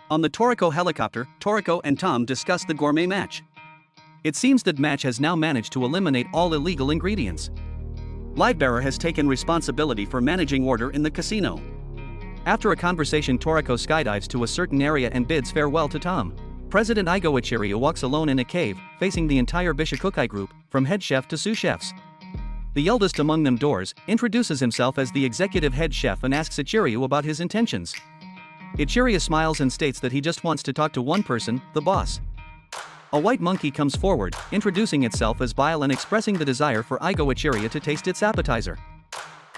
On the Toriko helicopter, Toriko and Tom discuss the gourmet match. It seems that Match has now managed to eliminate all illegal ingredients. Livebearer has taken responsibility for managing order in the casino. After a conversation, Toriko skydives to a certain area and bids farewell to Tom. President Ichiros walks alone in a cave, facing the entire Bishokukai group, from head chef to sous chefs. The eldest among them, Doors, introduces himself as the executive head chef and asks Ichiros about his intentions. Ichiros smiles and states that he just wants to talk to one person, the boss. A white monkey comes forward, introducing itself as Bile and expressing the desire for Ichiros to taste its appetizer.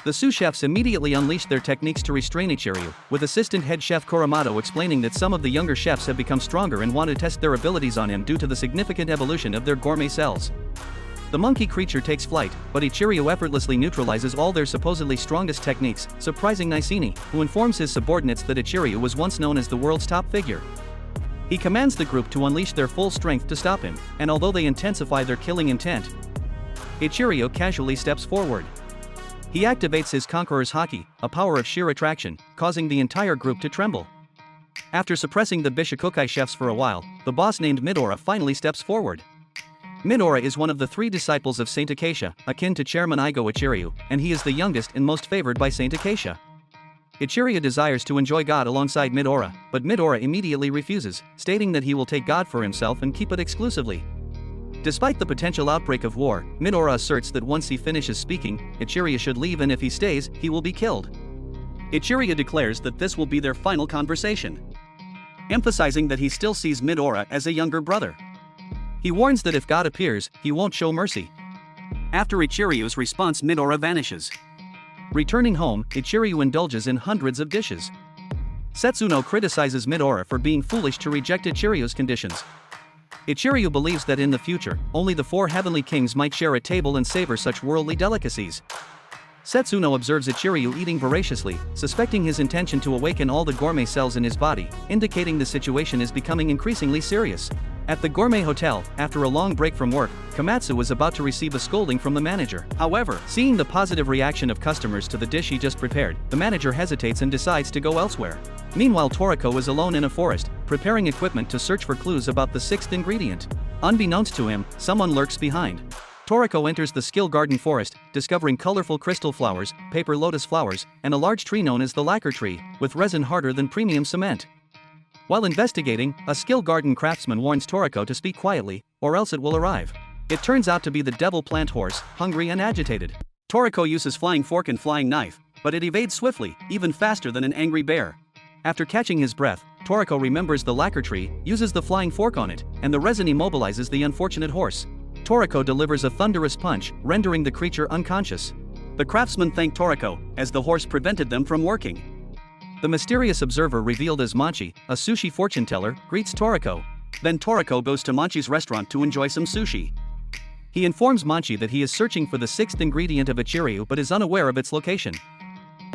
The sous chefs immediately unleash their techniques to restrain Ichiros, with assistant head chef Kuramoto explaining that some of the younger chefs have become stronger and want to test their abilities on him due to the significant evolution of their gourmet cells. The monkey creature takes flight, but Ichiros effortlessly neutralizes all their supposedly strongest techniques, surprising Nicene, who informs his subordinates that Ichiros was once known as the world's top figure. He commands the group to unleash their full strength to stop him, and although they intensify their killing intent, Ichiros casually steps forward. He activates his Conqueror's Haki, a power of sheer attraction, causing the entire group to tremble. After suppressing the Bishokukai chefs for a while, the boss named Midora finally steps forward. Midora is one of the 3 disciples of Saint Acacia, akin to Chairman Ichiros, and he is the youngest and most favored by Saint Acacia. Ichiros desires to enjoy God alongside Midora, but Midora immediately refuses, stating that he will take God for himself and keep it exclusively. Despite the potential outbreak of war, Midora asserts that once he finishes speaking, Ichiros should leave, and if he stays, he will be killed. Ichiros declares that this will be their final conversation, emphasizing that he still sees Midora as a younger brother. He warns that if God appears, he won't show mercy. After Ichiro's response, Midora vanishes. Returning home, Ichiros indulges in hundreds of dishes. Setsuno criticizes Midora for being foolish to reject Ichiro's conditions. Ichiros believes that in the future, only the 4 heavenly kings might share a table and savor such worldly delicacies. Setsuno observes Ichiros eating voraciously, suspecting his intention to awaken all the gourmet cells in his body, indicating the situation is becoming increasingly serious. At the Gourmet Hotel, after a long break from work, Komatsu was about to receive a scolding from the manager. However, seeing the positive reaction of customers to the dish he just prepared, the manager hesitates and decides to go elsewhere. Meanwhile, Toriko is alone in a forest, preparing equipment to search for clues about the 6th ingredient. Unbeknownst to him, someone lurks behind. Toriko enters the skill garden forest, discovering colorful crystal flowers, paper lotus flowers, and a large tree known as the lacquer tree, with resin harder than premium cement. While investigating, a skill garden craftsman warns Toriko to speak quietly, or else it will arrive. It turns out to be the devil plant horse, hungry and agitated. Toriko uses flying fork and flying knife, but it evades swiftly, even faster than an angry bear. After catching his breath, Toriko remembers the lacquer tree, uses the flying fork on it, and the resin immobilizes the unfortunate horse. Toriko delivers a thunderous punch, rendering the creature unconscious. The craftsmen thank Toriko, as the horse prevented them from working. The mysterious observer revealed as Mochi, a sushi fortune teller, greets Toriko. Then Toriko goes to Mochi's restaurant to enjoy some sushi. He informs Mochi that he is searching for the 6th ingredient of Ichiros but is unaware of its location.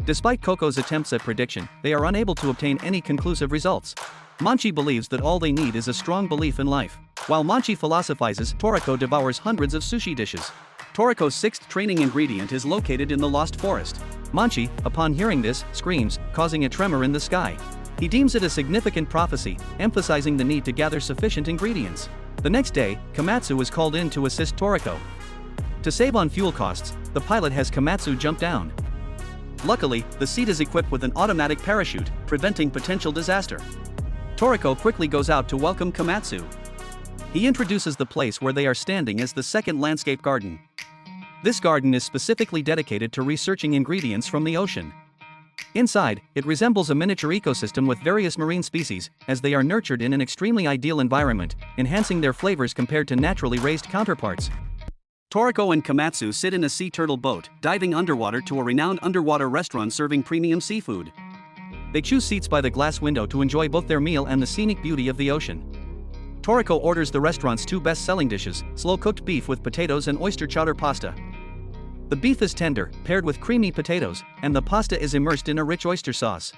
Despite Coco's attempts at prediction, they are unable to obtain any conclusive results. Mochi believes that all they need is a strong belief in life. While Mochi philosophizes, Toriko devours hundreds of sushi dishes. Toriko's 6th training ingredient is located in the Lost Forest. Mochi, upon hearing this, screams, causing a tremor in the sky. He deems it a significant prophecy, emphasizing the need to gather sufficient ingredients. The next day, Komatsu is called in to assist Toriko. To save on fuel costs, the pilot has Komatsu jump down. Luckily, the seat is equipped with an automatic parachute, preventing potential disaster. Toriko quickly goes out to welcome Komatsu. He introduces the place where they are standing as the 2nd landscape garden. This garden is specifically dedicated to researching ingredients from the ocean. Inside, it resembles a miniature ecosystem with various marine species, as they are nurtured in an extremely ideal environment, enhancing their flavors compared to naturally raised counterparts. Toriko and Komatsu sit in a sea turtle boat, diving underwater to a renowned underwater restaurant serving premium seafood. They choose seats by the glass window to enjoy both their meal and the scenic beauty of the ocean. Toriko orders the restaurant's 2 best-selling dishes, slow-cooked beef with potatoes and oyster chowder pasta. The beef is tender, paired with creamy potatoes, and the pasta is immersed in a rich oyster sauce.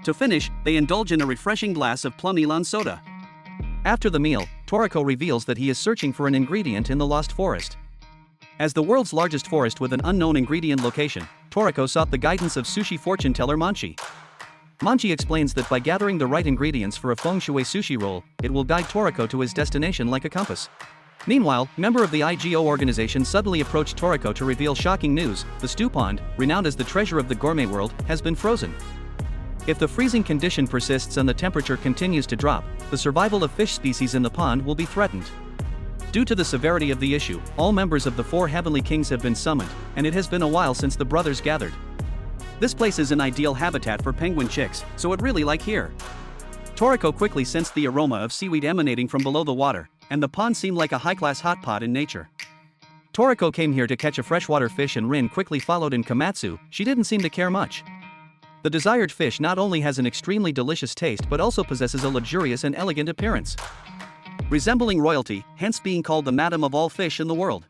To finish, they indulge in a refreshing glass of plum Elan soda. After the meal, Toriko reveals that he is searching for an ingredient in the Lost Forest. As the world's largest forest with an unknown ingredient location, Toriko sought the guidance of sushi fortune teller Mochi. Mochi explains that by gathering the right ingredients for a feng shui sushi roll, it will guide Toriko to his destination like a compass. Meanwhile, member of the IGO organization suddenly approached Toriko to reveal shocking news: the stew pond, renowned as the treasure of the gourmet world, has been frozen. If the freezing condition persists and the temperature continues to drop, the survival of fish species in the pond will be threatened. Due to the severity of the issue, all members of the 4 Heavenly Kings have been summoned, and it has been a while since the brothers gathered. This place is an ideal habitat for penguin chicks, so it really like here. Toriko quickly sensed the aroma of seaweed emanating from below the water, and the pond seemed like a high-class hot pot in nature. Toriko came here to catch a freshwater fish and Rin quickly followed in Komatsu. She didn't seem to care much. The desired fish not only has an extremely delicious taste but also possesses a luxurious and elegant appearance, resembling royalty, hence being called the madam of all fish in the world.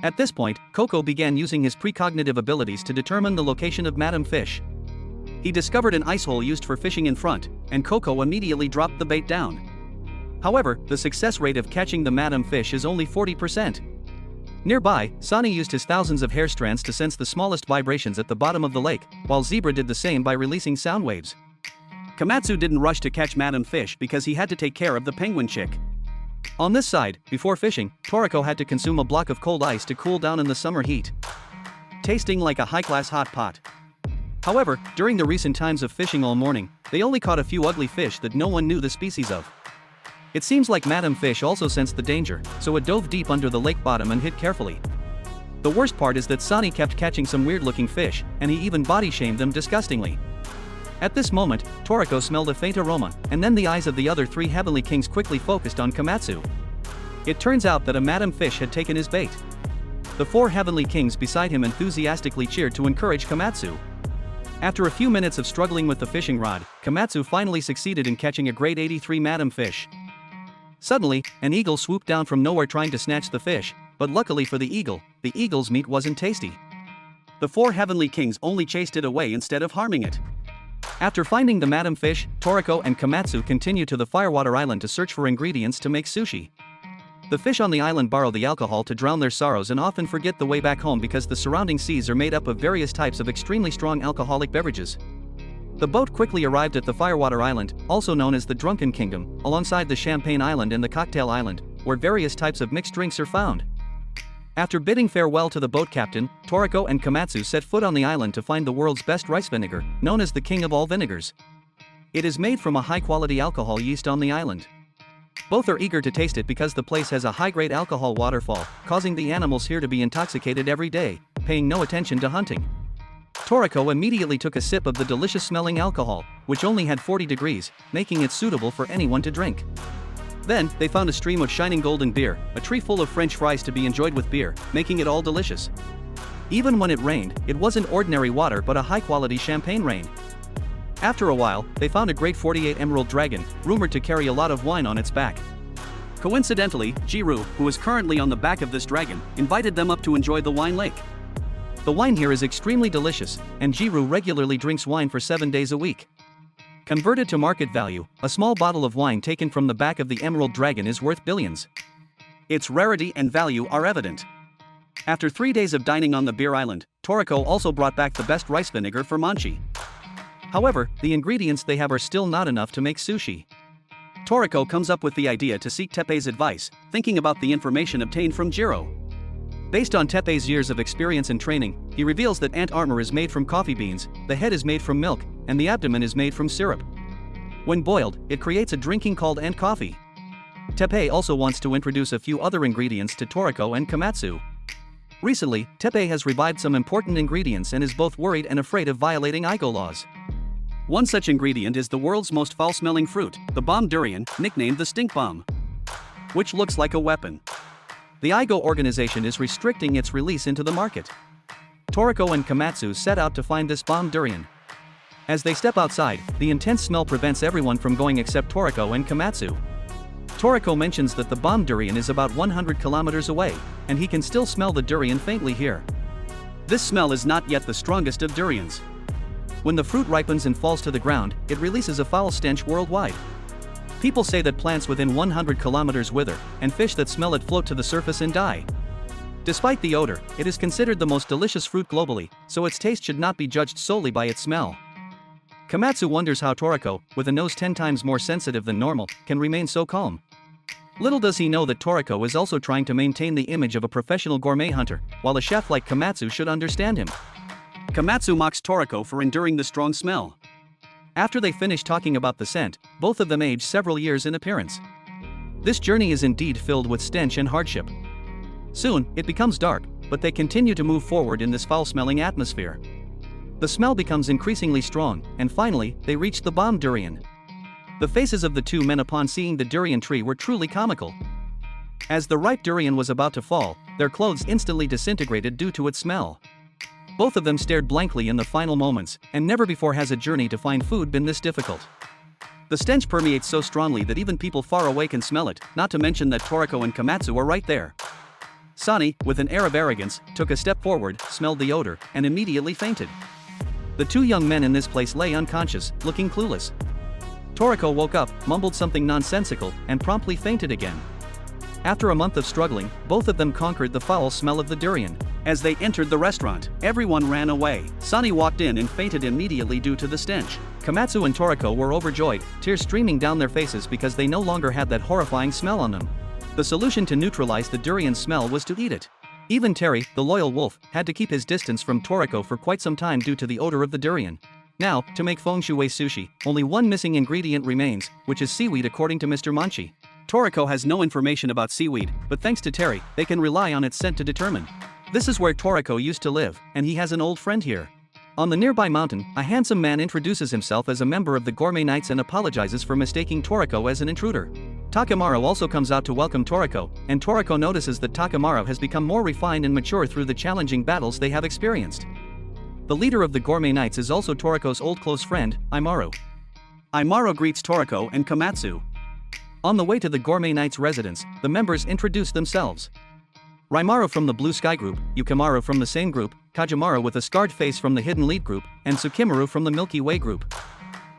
At this point, Coco began using his precognitive abilities to determine the location of madam fish. He discovered an ice hole used for fishing in front, and Coco immediately dropped the bait down. However, the success rate of catching the madam fish is only 40%. Nearby, Sani used his thousands of hair strands to sense the smallest vibrations at the bottom of the lake, while Zebra did the same by releasing sound waves. Komatsu didn't rush to catch madam fish because he had to take care of the penguin chick. On this side, before fishing, Toriko had to consume a block of cold ice to cool down in the summer heat, tasting like a high-class hot pot. However, during the recent times of fishing all morning, they only caught a few ugly fish that no one knew the species of. It seems like madam fish also sensed the danger, so it dove deep under the lake bottom and hid carefully. The worst part is that Sani kept catching some weird-looking fish, and he even body-shamed them disgustingly. At this moment, Toriko smelled a faint aroma, and then the eyes of the other 3 Heavenly Kings quickly focused on Komatsu. It turns out that a madam fish had taken his bait. The 4 Heavenly Kings beside him enthusiastically cheered to encourage Komatsu. After a few minutes of struggling with the fishing rod, Komatsu finally succeeded in catching a grade 83 madam fish. Suddenly, an eagle swooped down from nowhere trying to snatch the fish, but luckily for the eagle's meat wasn't tasty. The 4 Heavenly Kings only chased it away instead of harming it. After finding the madam fish, Toriko and Komatsu continue to the Firewater Island to search for ingredients to make sushi. The fish on the island borrow the alcohol to drown their sorrows and often forget the way back home because the surrounding seas are made up of various types of extremely strong alcoholic beverages. The boat quickly arrived at the Firewater Island, also known as the Drunken Kingdom, alongside the Champagne Island and the Cocktail Island, where various types of mixed drinks are found. After bidding farewell to the boat captain, Toriko and Komatsu set foot on the island to find the world's best rice vinegar, known as the king of all vinegars. It is made from a high-quality alcohol yeast on the island. Both are eager to taste it because the place has a high-grade alcohol waterfall, causing the animals here to be intoxicated every day, paying no attention to hunting. Toriko immediately took a sip of the delicious-smelling alcohol, which only had 40 degrees, making it suitable for anyone to drink. Then, they found a stream of shining golden beer, a tree full of French fries to be enjoyed with beer, making it all delicious. Even when it rained, it wasn't ordinary water but a high-quality champagne rain. After a while, they found a great 48 emerald dragon, rumored to carry a lot of wine on its back. Coincidentally, Jiru, who is currently on the back of this dragon, invited them up to enjoy the wine lake. The wine here is extremely delicious, and Jiru regularly drinks wine for 7 days a week. Converted to market value, a small bottle of wine taken from the back of the Emerald Dragon is worth billions. Its rarity and value are evident. After 3 days of dining on the beer island, Toriko also brought back the best rice vinegar for mochi. However, the ingredients they have are still not enough to make sushi. Toriko comes up with the idea to seek Teppei's advice, thinking about the information obtained from Jiro. Based on Teppei's years of experience and training, he reveals that ant armor is made from coffee beans, the head is made from milk, and the abdomen is made from syrup. When boiled, it creates a drinking called ant coffee. Teppei also wants to introduce a few other ingredients to Toriko and Komatsu. Recently, Teppei has revived some important ingredients and is both worried and afraid of violating Igo laws. One such ingredient is the world's most foul-smelling fruit, the bomb durian, nicknamed the stink bomb, which looks like a weapon. The Igo organization is restricting its release into the market. Toriko and Komatsu set out to find this bomb durian. As they step outside, the intense smell prevents everyone from going except Toriko and Komatsu. Toriko mentions that the bomb durian is about 100 kilometers away, and he can still smell the durian faintly here. This smell is not yet the strongest of durians. When the fruit ripens and falls to the ground, it releases a foul stench worldwide. People say that plants within 100 kilometers wither, and fish that smell it float to the surface and die. Despite the odor, it is considered the most delicious fruit globally, so its taste should not be judged solely by its smell. Komatsu wonders how Toriko, with a nose 10 times more sensitive than normal, can remain so calm. Little does he know that Toriko is also trying to maintain the image of a professional gourmet hunter, while a chef like Komatsu should understand him. Komatsu mocks Toriko for enduring the strong smell. After they finish talking about the scent, both of them age several years in appearance. This journey is indeed filled with stench and hardship. Soon, it becomes dark, but they continue to move forward in this foul-smelling atmosphere. The smell becomes increasingly strong, and finally, they reach the bomb durian. The faces of the two men upon seeing the durian tree were truly comical. As the ripe durian was about to fall, their clothes instantly disintegrated due to its smell. Both of them stared blankly in the final moments, and never before has a journey to find food been this difficult. The stench permeates so strongly that even people far away can smell it, not to mention that Toriko and Komatsu are right there. Sani, with an air of arrogance, took a step forward, smelled the odor, and immediately fainted. The two young men in this place lay unconscious, looking clueless. Toriko woke up, mumbled something nonsensical, and promptly fainted again. After a month of struggling, both of them conquered the foul smell of the durian. As they entered the restaurant, everyone ran away. Sani walked in and fainted immediately due to the stench. Komatsu and Toriko were overjoyed, tears streaming down their faces because they no longer had that horrifying smell on them. The solution to neutralize the durian smell was to eat it. Even Terry, the loyal wolf, had to keep his distance from Toriko for quite some time due to the odor of the durian. Now, to make feng shui sushi, only one missing ingredient remains, which is seaweed according to Mr. Mochi. Toriko has no information about seaweed, but thanks to Terry, they can rely on its scent to determine. This is where Toriko used to live, and he has an old friend here. On the nearby mountain, a handsome man introduces himself as a member of the Gourmet Knights and apologizes for mistaking Toriko as an intruder. Takemaro also comes out to welcome Toriko, and Toriko notices that Takemaro has become more refined and mature through the challenging battles they have experienced. The leader of the Gourmet Knights is also Toriko's old close friend, Imaru. Imaru greets Toriko and Komatsu. On the way to the Gourmet Knights' residence, the members introduce themselves. Rimaru from the Blue Sky group, Yukimaru from the same group, Kajimaru with a scarred face from the Hidden Lead group, and Tsukimaru from the Milky Way group.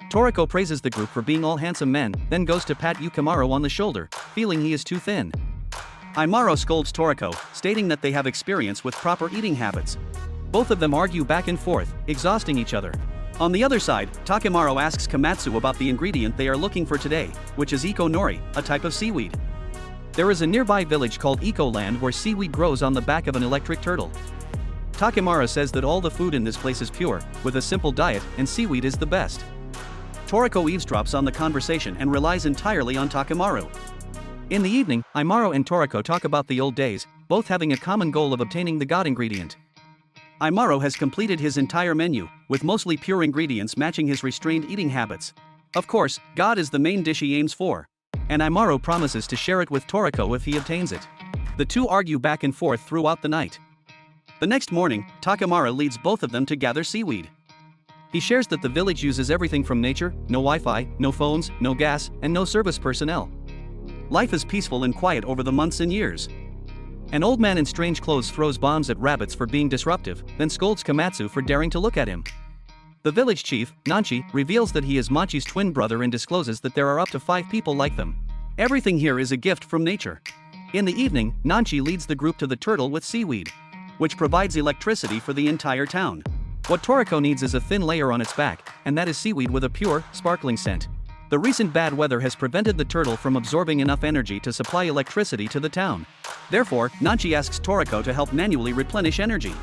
Toriko praises the group for being all handsome men, then goes to pat Yukimaru on the shoulder, feeling he is too thin. Imaru scolds Toriko, stating that they have experience with proper eating habits. Both of them argue back and forth, exhausting each other. On the other side, Takemaro asks Komatsu about the ingredient they are looking for today, which is Iko nori, a type of seaweed. There is a nearby village called Ecoland where seaweed grows on the back of an electric turtle. Takemaro says that all the food in this place is pure, with a simple diet, and seaweed is the best. Toriko eavesdrops on the conversation and relies entirely on Takemaru. In the evening, Imaru and Toriko talk about the old days, both having a common goal of obtaining the god ingredient. Imaru has completed his entire menu, with mostly pure ingredients matching his restrained eating habits. Of course, god is the main dish he aims for. And Imaru promises to share it with Toriko if he obtains it. The two argue back and forth throughout the night. The next morning, Takemaro leads both of them to gather seaweed. He shares that the village uses everything from nature, no Wi-Fi, no phones, no gas, and no service personnel. Life is peaceful and quiet over the months and years. An old man in strange clothes throws bombs at rabbits for being disruptive, then scolds Komatsu for daring to look at him. The village chief, Nanchi, reveals that he is Mochi's twin brother and discloses that there are up to 5 people like them. Everything here is a gift from nature. In the evening, Nanchi leads the group to the turtle with seaweed, which provides electricity for the entire town. What Toriko needs is a thin layer on its back, and that is seaweed with a pure, sparkling scent. The recent bad weather has prevented the turtle from absorbing enough energy to supply electricity to the town. Therefore, Nanchi asks Toriko to help manually replenish energy.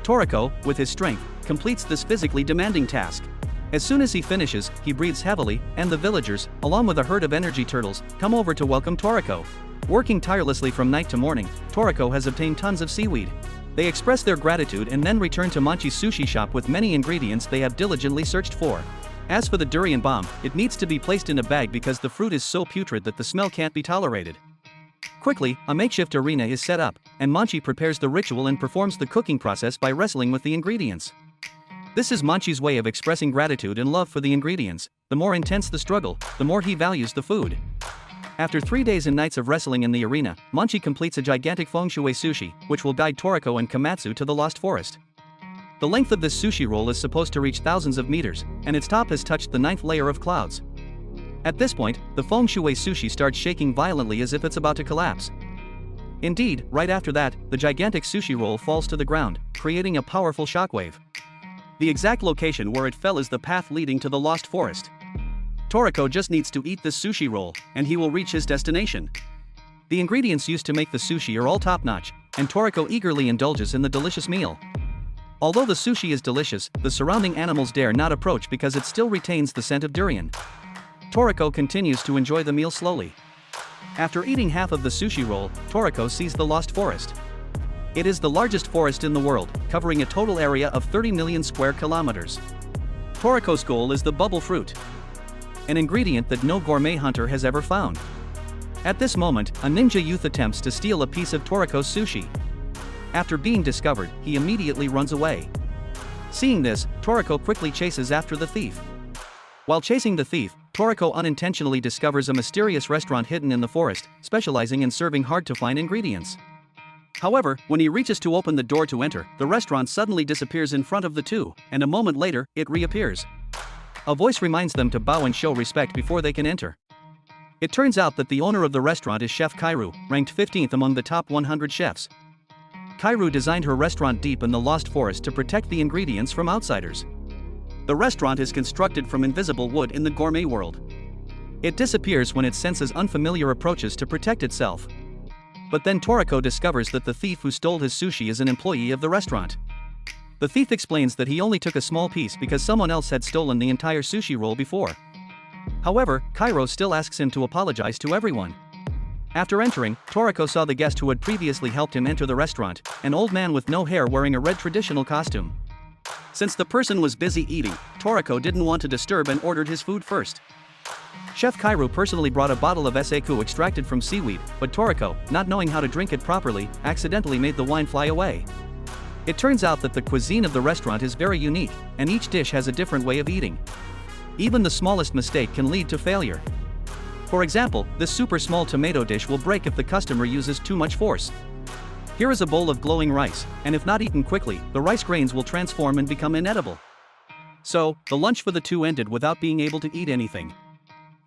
Toriko, with his strength, completes this physically demanding task. As soon as he finishes, he breathes heavily, and the villagers, along with a herd of energy turtles, come over to welcome Toriko. Working tirelessly from night to morning, Toriko has obtained tons of seaweed. They express their gratitude and then return to Mochi's sushi shop with many ingredients they have diligently searched for. As for the durian bomb, it needs to be placed in a bag because the fruit is so putrid that the smell can't be tolerated. Quickly, a makeshift arena is set up, and Mochi prepares the ritual and performs the cooking process by wrestling with the ingredients. This is Mochi's way of expressing gratitude and love for the ingredients. The more intense the struggle, the more he values the food. After 3 days and nights of wrestling in the arena, Mochi completes a gigantic feng shui sushi, which will guide Toriko and Komatsu to the lost forest. The length of this sushi roll is supposed to reach thousands of meters, and its top has touched the 9th layer of clouds. At this point, the feng shui sushi starts shaking violently as if it's about to collapse. Indeed, right after that, the gigantic sushi roll falls to the ground, creating a powerful shockwave. The exact location where it fell is the path leading to the lost forest. Toriko just needs to eat this sushi roll, and he will reach his destination. The ingredients used to make the sushi are all top-notch, and Toriko eagerly indulges in the delicious meal. Although the sushi is delicious, the surrounding animals dare not approach because it still retains the scent of durian. Toriko continues to enjoy the meal slowly. After eating half of the sushi roll, Toriko sees the lost forest. It is the largest forest in the world, covering a total area of 30 million square kilometers. Toriko's goal is the bubble fruit, an ingredient that no gourmet hunter has ever found. At this moment, a ninja youth attempts to steal a piece of Toriko's sushi. After being discovered, he immediately runs away. Seeing this, Toriko quickly chases after the thief. While chasing the thief, Toriko unintentionally discovers a mysterious restaurant hidden in the forest, specializing in serving hard-to-find ingredients. However, when he reaches to open the door to enter, the restaurant suddenly disappears in front of the two, and a moment later, it reappears. A voice reminds them to bow and show respect before they can enter. It turns out that the owner of the restaurant is Chef Kairu, ranked 15th among the top 100 chefs. Kairu designed her restaurant deep in the lost forest to protect the ingredients from outsiders. The restaurant is constructed from invisible wood in the gourmet world. It disappears when it senses unfamiliar approaches to protect itself. But then Toriko discovers that the thief who stole his sushi is an employee of the restaurant. The thief explains that he only took a small piece because someone else had stolen the entire sushi roll before. However, Kairu still asks him to apologize to everyone. After entering, Toriko saw the guest who had previously helped him enter the restaurant, an old man with no hair wearing a red traditional costume. Since the person was busy eating, Toriko didn't want to disturb and ordered his food first. Chef Kairu personally brought a bottle of sake extracted from seaweed, but Toriko, not knowing how to drink it properly, accidentally made the wine fly away. It turns out that the cuisine of the restaurant is very unique, and each dish has a different way of eating. Even the smallest mistake can lead to failure. For example, this super small tomato dish will break if the customer uses too much force. Here is a bowl of glowing rice, and if not eaten quickly, the rice grains will transform and become inedible. So, the lunch for the two ended without being able to eat anything.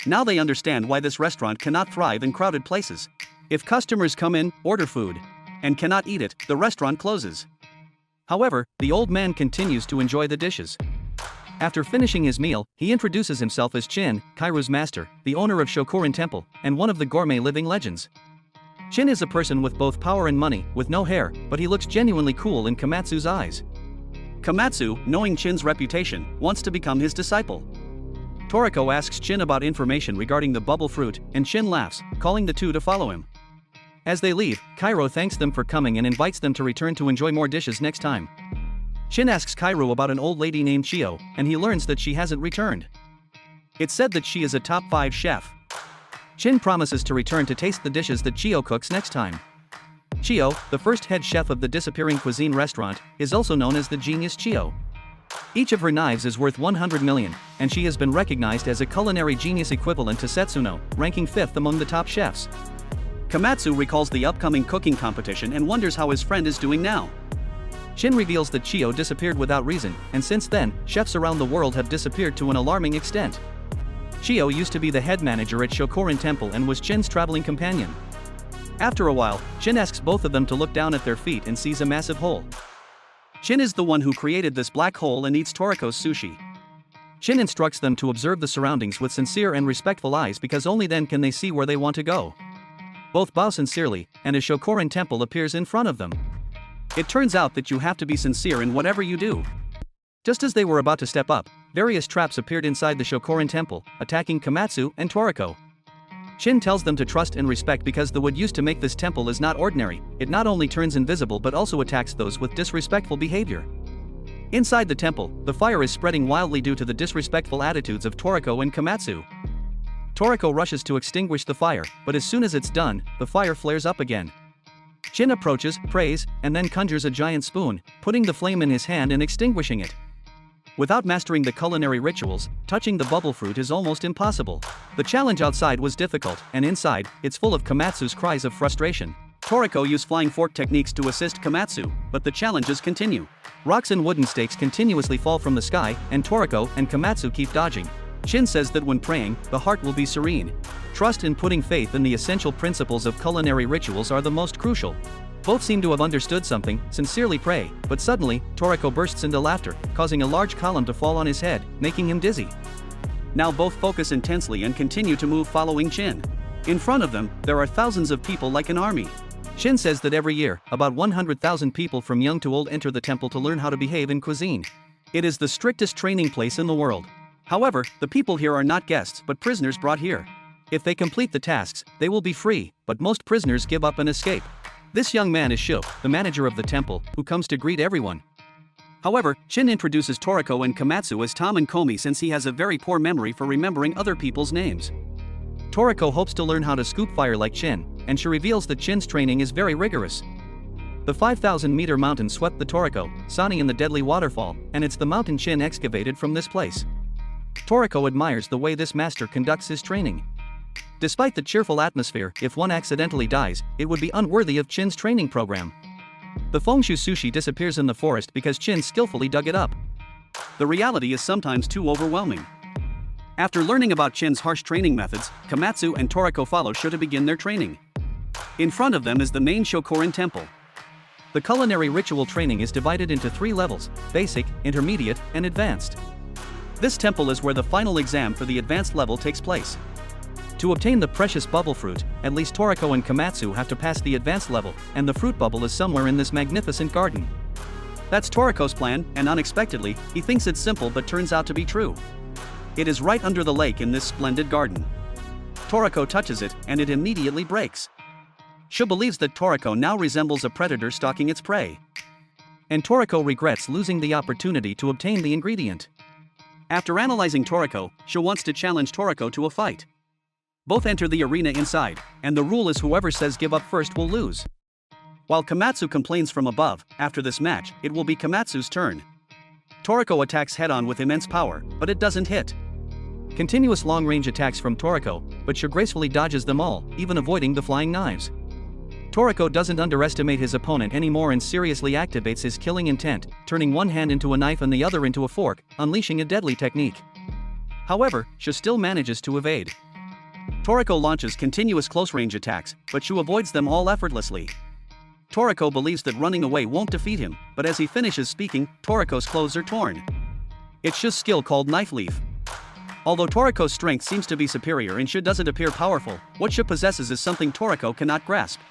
Now they understand why this restaurant cannot thrive in crowded places. If customers come in, order food, and cannot eat it, the restaurant closes. However, the old man continues to enjoy the dishes. After finishing his meal, he introduces himself as Chin, Kairu's master, the owner of Shorin Temple, and one of the gourmet living legends. Chin is a person with both power and money, with no hair, but he looks genuinely cool in Komatsu's eyes. Komatsu, knowing Chin's reputation, wants to become his disciple. Toriko asks Chin about information regarding the bubble fruit, and Chin laughs, calling the two to follow him. As they leave, Kairu thanks them for coming and invites them to return to enjoy more dishes next time. Chin asks Kairu about an old lady named Chio, and he learns that she hasn't returned. It's said that she is a top 5 chef. Chin promises to return to taste the dishes that Chio cooks next time. Chio, the first head chef of the disappearing cuisine restaurant, is also known as the genius Chio. Each of her knives is worth 100 million, and she has been recognized as a culinary genius equivalent to Setsuno, ranking 5th among the top chefs. Komatsu recalls the upcoming cooking competition and wonders how his friend is doing now. Chin reveals that Chio disappeared without reason, and since then, chefs around the world have disappeared to an alarming extent. Chio used to be the head manager at Shorin Temple and was Chin's traveling companion. After a while, Chin asks both of them to look down at their feet and sees a massive hole. Chin is the one who created this black hole and eats Toriko's sushi. Chin instructs them to observe the surroundings with sincere and respectful eyes because only then can they see where they want to go. Both bow sincerely, and a Shorin Temple appears in front of them. It turns out that you have to be sincere in whatever you do. Just as they were about to step up, various traps appeared inside the Shorin Temple, attacking Komatsu and Toriko. Chin tells them to trust and respect because the wood used to make this temple is not ordinary, it not only turns invisible but also attacks those with disrespectful behavior. Inside the temple, the fire is spreading wildly due to the disrespectful attitudes of Toriko and Komatsu. Toriko rushes to extinguish the fire, but as soon as it's done, the fire flares up again. Chin approaches, prays, and then conjures a giant spoon, putting the flame in his hand and extinguishing it. Without mastering the culinary rituals, touching the bubble fruit is almost impossible. The challenge outside was difficult, and inside, it's full of Komatsu's cries of frustration. Toriko used flying fork techniques to assist Komatsu, but the challenges continue. Rocks and wooden stakes continuously fall from the sky, and Toriko and Komatsu keep dodging. Chin says that when praying, the heart will be serene. Trust and putting faith in the essential principles of culinary rituals are the most crucial. Both seem to have understood something, sincerely pray, but suddenly, Toriko bursts into laughter, causing a large column to fall on his head, making him dizzy. Now both focus intensely and continue to move following Chin. In front of them, there are thousands of people like an army. Chin says that every year, about 100,000 people from young to old enter the temple to learn how to behave in cuisine. It is the strictest training place in the world. However, the people here are not guests but prisoners brought here. If they complete the tasks, they will be free, but most prisoners give up and escape. This young man is Sho, the manager of the temple, who comes to greet everyone. However, Chin introduces Toriko and Komatsu as Tom and Komi since he has a very poor memory for remembering other people's names. Toriko hopes to learn how to scoop fire like Chin, and she reveals that Chin's training is very rigorous. The 5,000-meter mountain swept the Toriko, Sani in the deadly waterfall, and it's the mountain Chin excavated from this place. Toriko admires the way this master conducts his training. Despite the cheerful atmosphere, if one accidentally dies, it would be unworthy of Chin's training program. The Fengshu sushi disappears in the forest because Chin skillfully dug it up. The reality is sometimes too overwhelming. After learning about Chin's harsh training methods, Komatsu and Toriko follow Sho to begin their training. In front of them is the main Shorin temple. The culinary ritual training is divided into 3 levels: basic, intermediate, and advanced. This temple is where the final exam for the advanced level takes place. To obtain the precious bubble fruit, at least Toriko and Komatsu have to pass the advanced level, and the fruit bubble is somewhere in this magnificent garden. That's Toriko's plan, and unexpectedly, he thinks it's simple but turns out to be true. It is right under the lake in this splendid garden. Toriko touches it, and it immediately breaks. Sho believes that Toriko now resembles a predator stalking its prey. And Toriko regrets losing the opportunity to obtain the ingredient. After analyzing Toriko, Sho wants to challenge Toriko to a fight. Both enter the arena inside, and the rule is whoever says give up first will lose. While Komatsu complains from above, after this match, it will be Komatsu's turn. Toriko attacks head-on with immense power, but it doesn't hit. Continuous long-range attacks from Toriko, but Sho gracefully dodges them all, even avoiding the flying knives. Toriko doesn't underestimate his opponent anymore and seriously activates his killing intent, turning one hand into a knife and the other into a fork, unleashing a deadly technique. However, Sho still manages to evade. Toriko launches continuous close-range attacks, but Sho avoids them all effortlessly. Toriko believes that running away won't defeat him, but as he finishes speaking, Toriko's clothes are torn. It's Sho's skill called Knife Leaf. Although Toriko's strength seems to be superior and Sho doesn't appear powerful, what Sho possesses is something Toriko cannot grasp.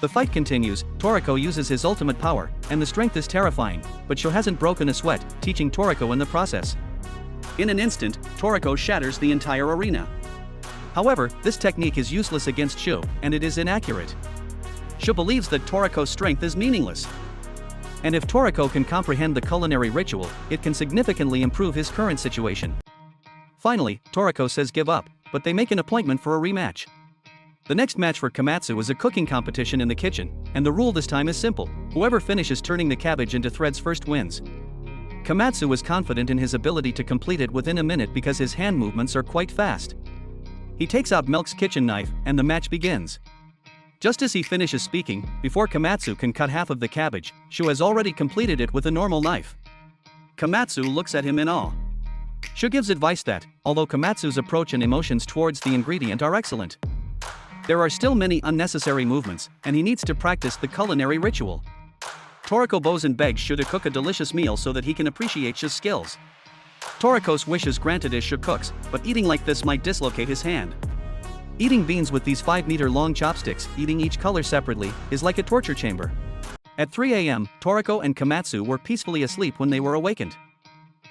The fight continues, Toriko uses his ultimate power, and the strength is terrifying, but Sho hasn't broken a sweat, teaching Toriko in the process. In an instant, Toriko shatters the entire arena. However, this technique is useless against Sho, and it is inaccurate. Sho believes that Toriko's strength is meaningless. And if Toriko can comprehend the culinary ritual, it can significantly improve his current situation. Finally, Toriko says give up, but they make an appointment for a rematch. The next match for Komatsu is a cooking competition in the kitchen, and the rule this time is simple: whoever finishes turning the cabbage into threads first wins. Komatsu is confident in his ability to complete it within a minute because his hand movements are quite fast. He takes out Milk's kitchen knife, and the match begins. Just as he finishes speaking, before Komatsu can cut half of the cabbage, Sho has already completed it with a normal knife. Komatsu looks at him in awe. Sho gives advice that, although Komatsu's approach and emotions towards the ingredient are excellent, there are still many unnecessary movements, and he needs to practice the culinary ritual. Toriko bows and begs Sho to cook a delicious meal so that he can appreciate Sho's skills. Toriko's wish is granted as Sho cooks, but eating like this might dislocate his hand. Eating beans with these 5-meter-long chopsticks, eating each color separately, is like a torture chamber. At 3 a.m., Toriko and Komatsu were peacefully asleep when they were awakened.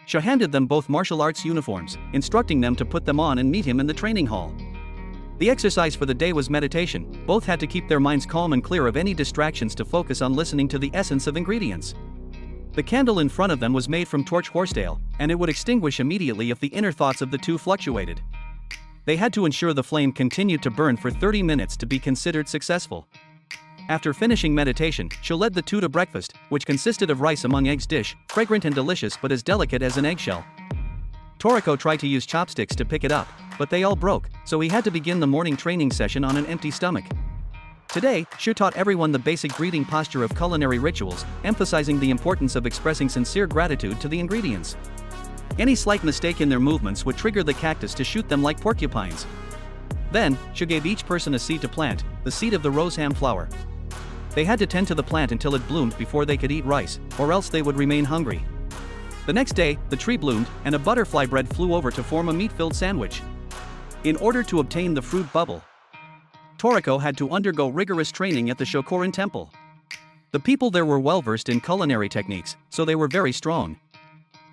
Sho handed them both martial arts uniforms, instructing them to put them on and meet him in the training hall. The exercise for the day was meditation. Both had to keep their minds calm and clear of any distractions to focus on listening to the essence of ingredients. The candle in front of them was made from torch horsetail, and it would extinguish immediately if the inner thoughts of the two fluctuated. They had to ensure the flame continued to burn for 30 minutes to be considered successful. After finishing meditation, Sho led the two to breakfast, which consisted of rice among eggs dish, fragrant and delicious but as delicate as an eggshell. Toriko tried to use chopsticks to pick it up, but they all broke, so he had to begin the morning training session on an empty stomach. Today, Sho taught everyone the basic greeting posture of culinary rituals, emphasizing the importance of expressing sincere gratitude to the ingredients. Any slight mistake in their movements would trigger the cactus to shoot them like porcupines. Then, Sho gave each person a seed to plant, the seed of the rose ham flower. They had to tend to the plant until it bloomed before they could eat rice, or else they would remain hungry. The next day, the tree bloomed, and a butterfly bread flew over to form a meat-filled sandwich. In order to obtain the fruit bubble, Toriko had to undergo rigorous training at the Shorin temple. The people there were well-versed in culinary techniques, so they were very strong.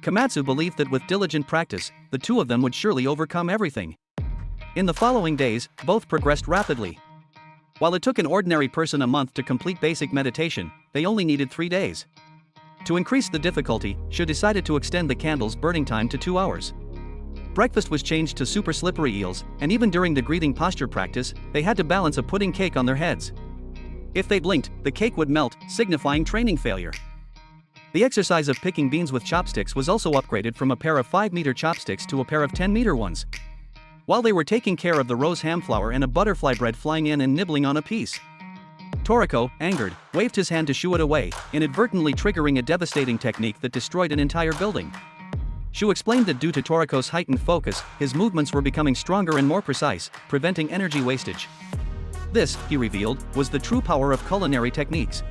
Komatsu believed that with diligent practice, the two of them would surely overcome everything. In the following days, both progressed rapidly. While it took an ordinary person a month to complete basic meditation, they only needed 3 days. To increase the difficulty, Shu decided to extend the candle's burning time to 2 hours. Breakfast was changed to super slippery eels, and even during the greeting posture practice, they had to balance a pudding cake on their heads. If they blinked, the cake would melt, signifying training failure. The exercise of picking beans with chopsticks was also upgraded from a pair of 5-meter chopsticks to a pair of 10-meter ones. While they were taking care of the rose ham flour and a butterfly bread flying in and nibbling on a piece, Toriko, angered, waved his hand to shoo it away, inadvertently triggering a devastating technique that destroyed an entire building. Shu explained that due to Toriko's heightened focus, his movements were becoming stronger and more precise, preventing energy wastage. This, he revealed, was the true power of culinary techniques.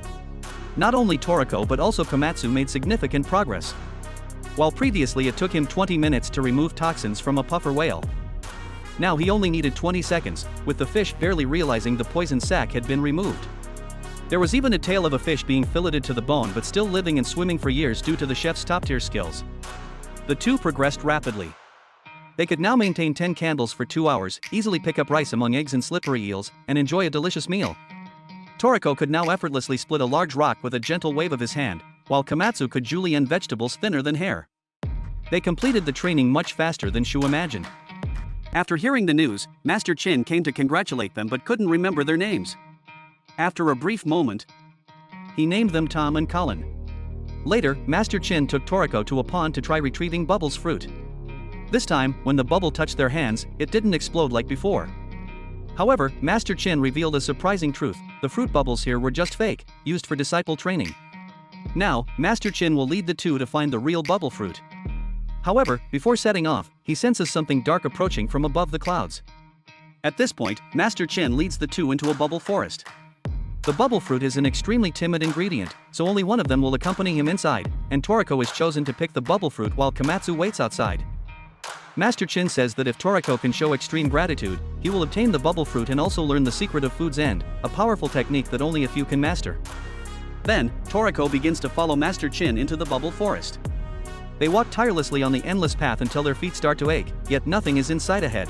Not only Toriko but also Komatsu made significant progress. While previously it took him 20 minutes to remove toxins from a puffer whale, now he only needed 20 seconds, with the fish barely realizing the poison sac had been removed. There was even a tale of a fish being filleted to the bone but still living and swimming for years due to the chef's top-tier skills. The two progressed rapidly. They could now maintain 10 candles for 2 hours, easily pick up rice among eggs and slippery eels, and enjoy a delicious meal. Toriko could now effortlessly split a large rock with a gentle wave of his hand, while Komatsu could julienne vegetables thinner than hair. They completed the training much faster than Shu imagined. After hearing the news, Master Chin came to congratulate them but couldn't remember their names. After a brief moment, he named them Tom and Colin. Later, Master Chin took Toriko to a pond to try retrieving Bubble's fruit. This time, when the bubble touched their hands, it didn't explode like before. However, Master Chin revealed a surprising truth: the fruit bubbles here were just fake, used for disciple training. Now, Master Chin will lead the two to find the real bubble fruit. However, before setting off, he senses something dark approaching from above the clouds. At this point, Master Chin leads the two into a bubble forest. The bubble fruit is an extremely timid ingredient, so only one of them will accompany him inside, and Toriko is chosen to pick the bubble fruit while Komatsu waits outside. Master Chin says that if Toriko can show extreme gratitude, he will obtain the bubble fruit and also learn the secret of food's end, a powerful technique that only a few can master. Then, Toriko begins to follow Master Chin into the bubble forest. They walk tirelessly on the endless path until their feet start to ache, yet nothing is in sight ahead.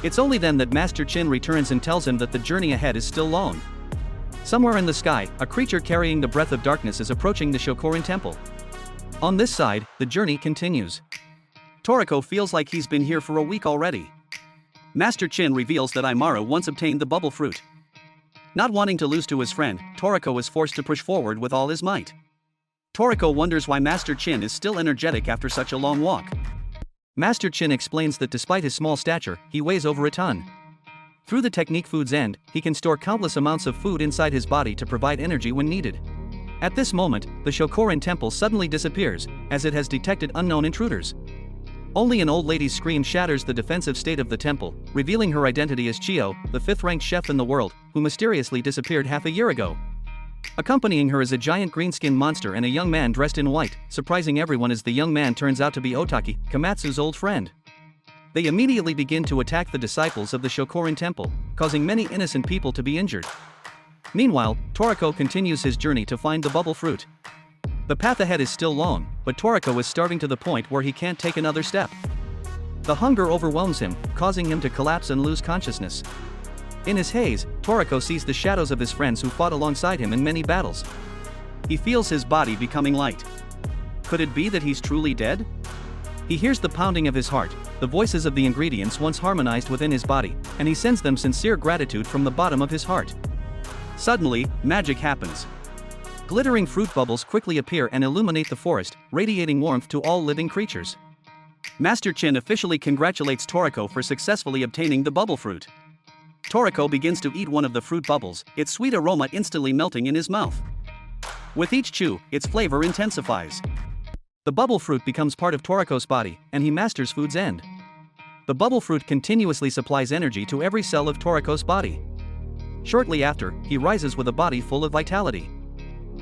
It's only then that Master Chin returns and tells him that the journey ahead is still long. Somewhere in the sky, a creature carrying the breath of darkness is approaching the Shorin temple. On this side, the journey continues. Toriko feels like he's been here for a week already. Master Chin reveals that Imaru once obtained the bubble fruit. Not wanting to lose to his friend, Toriko is forced to push forward with all his might. Toriko wonders why Master Chin is still energetic after such a long walk. Master Chin explains that despite his small stature, he weighs over a ton. Through the technique Food's End, he can store countless amounts of food inside his body to provide energy when needed. At this moment, the Shorin temple suddenly disappears, as it has detected unknown intruders. Only an old lady's scream shatters the defensive state of the temple, revealing her identity as Chio, the 5th-ranked chef in the world, who mysteriously disappeared half a year ago. Accompanying her is a giant green-skinned monster and a young man dressed in white, surprising everyone as the young man turns out to be Otaki, Komatsu's old friend. They immediately begin to attack the disciples of the Shorin temple, causing many innocent people to be injured. Meanwhile, Toriko continues his journey to find the bubble fruit. The path ahead is still long, but Toriko is starving to the point where he can't take another step. The hunger overwhelms him, causing him to collapse and lose consciousness. In his haze, Toriko sees the shadows of his friends who fought alongside him in many battles. He feels his body becoming light. Could it be that he's truly dead? He hears the pounding of his heart, the voices of the ingredients once harmonized within his body, and he sends them sincere gratitude from the bottom of his heart. Suddenly, magic happens. Glittering fruit bubbles quickly appear and illuminate the forest, radiating warmth to all living creatures. Master Chin officially congratulates Toriko for successfully obtaining the bubble fruit. Toriko begins to eat one of the fruit bubbles, its sweet aroma instantly melting in his mouth. With each chew, its flavor intensifies. The bubble fruit becomes part of Toriko's body, and he masters Food's End. The bubble fruit continuously supplies energy to every cell of Toriko's body. Shortly after, he rises with a body full of vitality.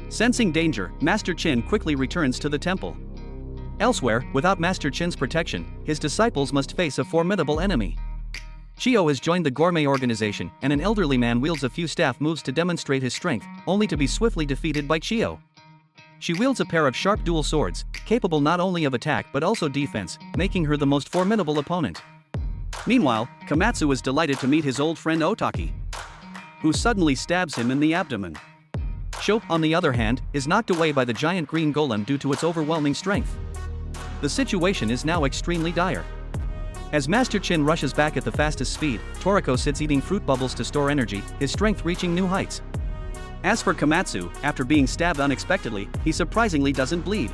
Sensing danger, Master Chin quickly returns to the temple. Elsewhere, without Master Chin's protection, his disciples must face a formidable enemy. Chiyo has joined the gourmet organization, and an elderly man wields a few staff moves to demonstrate his strength, only to be swiftly defeated by Chiyo. She wields a pair of sharp dual swords, capable not only of attack but also defense, making her the most formidable opponent. Meanwhile, Komatsu is delighted to meet his old friend Otaki, who suddenly stabs him in the abdomen. Sho, on the other hand, is knocked away by the giant green golem due to its overwhelming strength. The situation is now extremely dire. As Master Chin rushes back at the fastest speed, Toriko sits eating fruit bubbles to store energy, his strength reaching new heights. As for Komatsu, after being stabbed unexpectedly, he surprisingly doesn't bleed.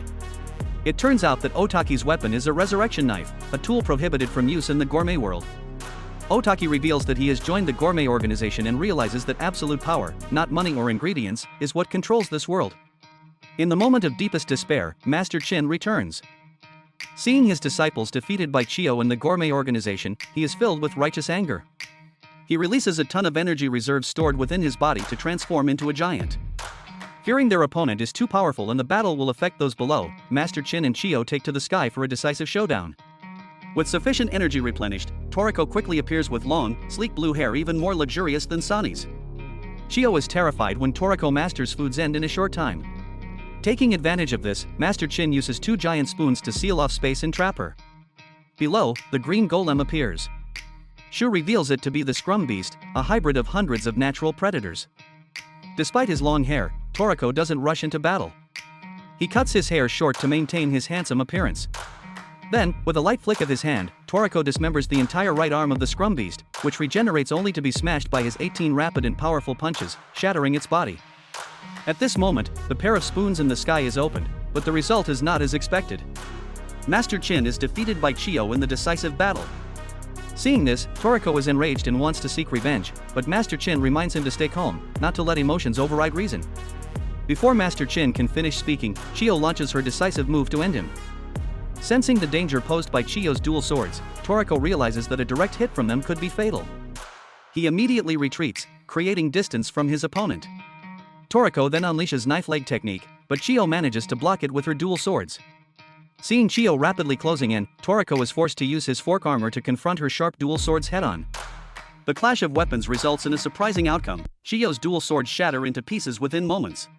It turns out that Otaki's weapon is a resurrection knife, a tool prohibited from use in the gourmet world. Otaki reveals that he has joined the gourmet organization and realizes that absolute power, not money or ingredients, is what controls this world. In the moment of deepest despair, Master Chin returns. Seeing his disciples defeated by Chiyo and the gourmet organization, he is filled with righteous anger. He releases a ton of energy reserves stored within his body to transform into a giant. Fearing their opponent is too powerful and the battle will affect those below, Master Chin and Chiyo take to the sky for a decisive showdown. With sufficient energy replenished, Toriko quickly appears with long, sleek blue hair even more luxurious than Sani's. Chiyo is terrified when Toriko masters food's end in a short time. Taking advantage of this, Master Chin uses 2 giant spoons to seal off space and trap her. Below, the green golem appears. Shu reveals it to be the scrum beast, a hybrid of hundreds of natural predators. Despite his long hair, Toriko doesn't rush into battle. He cuts his hair short to maintain his handsome appearance. Then, with a light flick of his hand, Toriko dismembers the entire right arm of the scrum beast, which regenerates only to be smashed by his 18 rapid and powerful punches, shattering its body. At this moment, the pair of spoons in the sky is opened, but the result is not as expected. Master Chin is defeated by Chiyo in the decisive battle. Seeing this, Toriko is enraged and wants to seek revenge, but Master Chin reminds him to stay calm, not to let emotions override reason. Before Master Chin can finish speaking, Chiyo launches her decisive move to end him. Sensing the danger posed by Chiyo's dual swords, Toriko realizes that a direct hit from them could be fatal. He immediately retreats, creating distance from his opponent. Toriko then unleashes knife leg technique, but Chiyo manages to block it with her dual swords. Seeing Chiyo rapidly closing in, Toriko is forced to use his fork armor to confront her sharp dual swords head-on. The clash of weapons results in a surprising outcome. Chiyo's dual swords shatter into pieces within moments.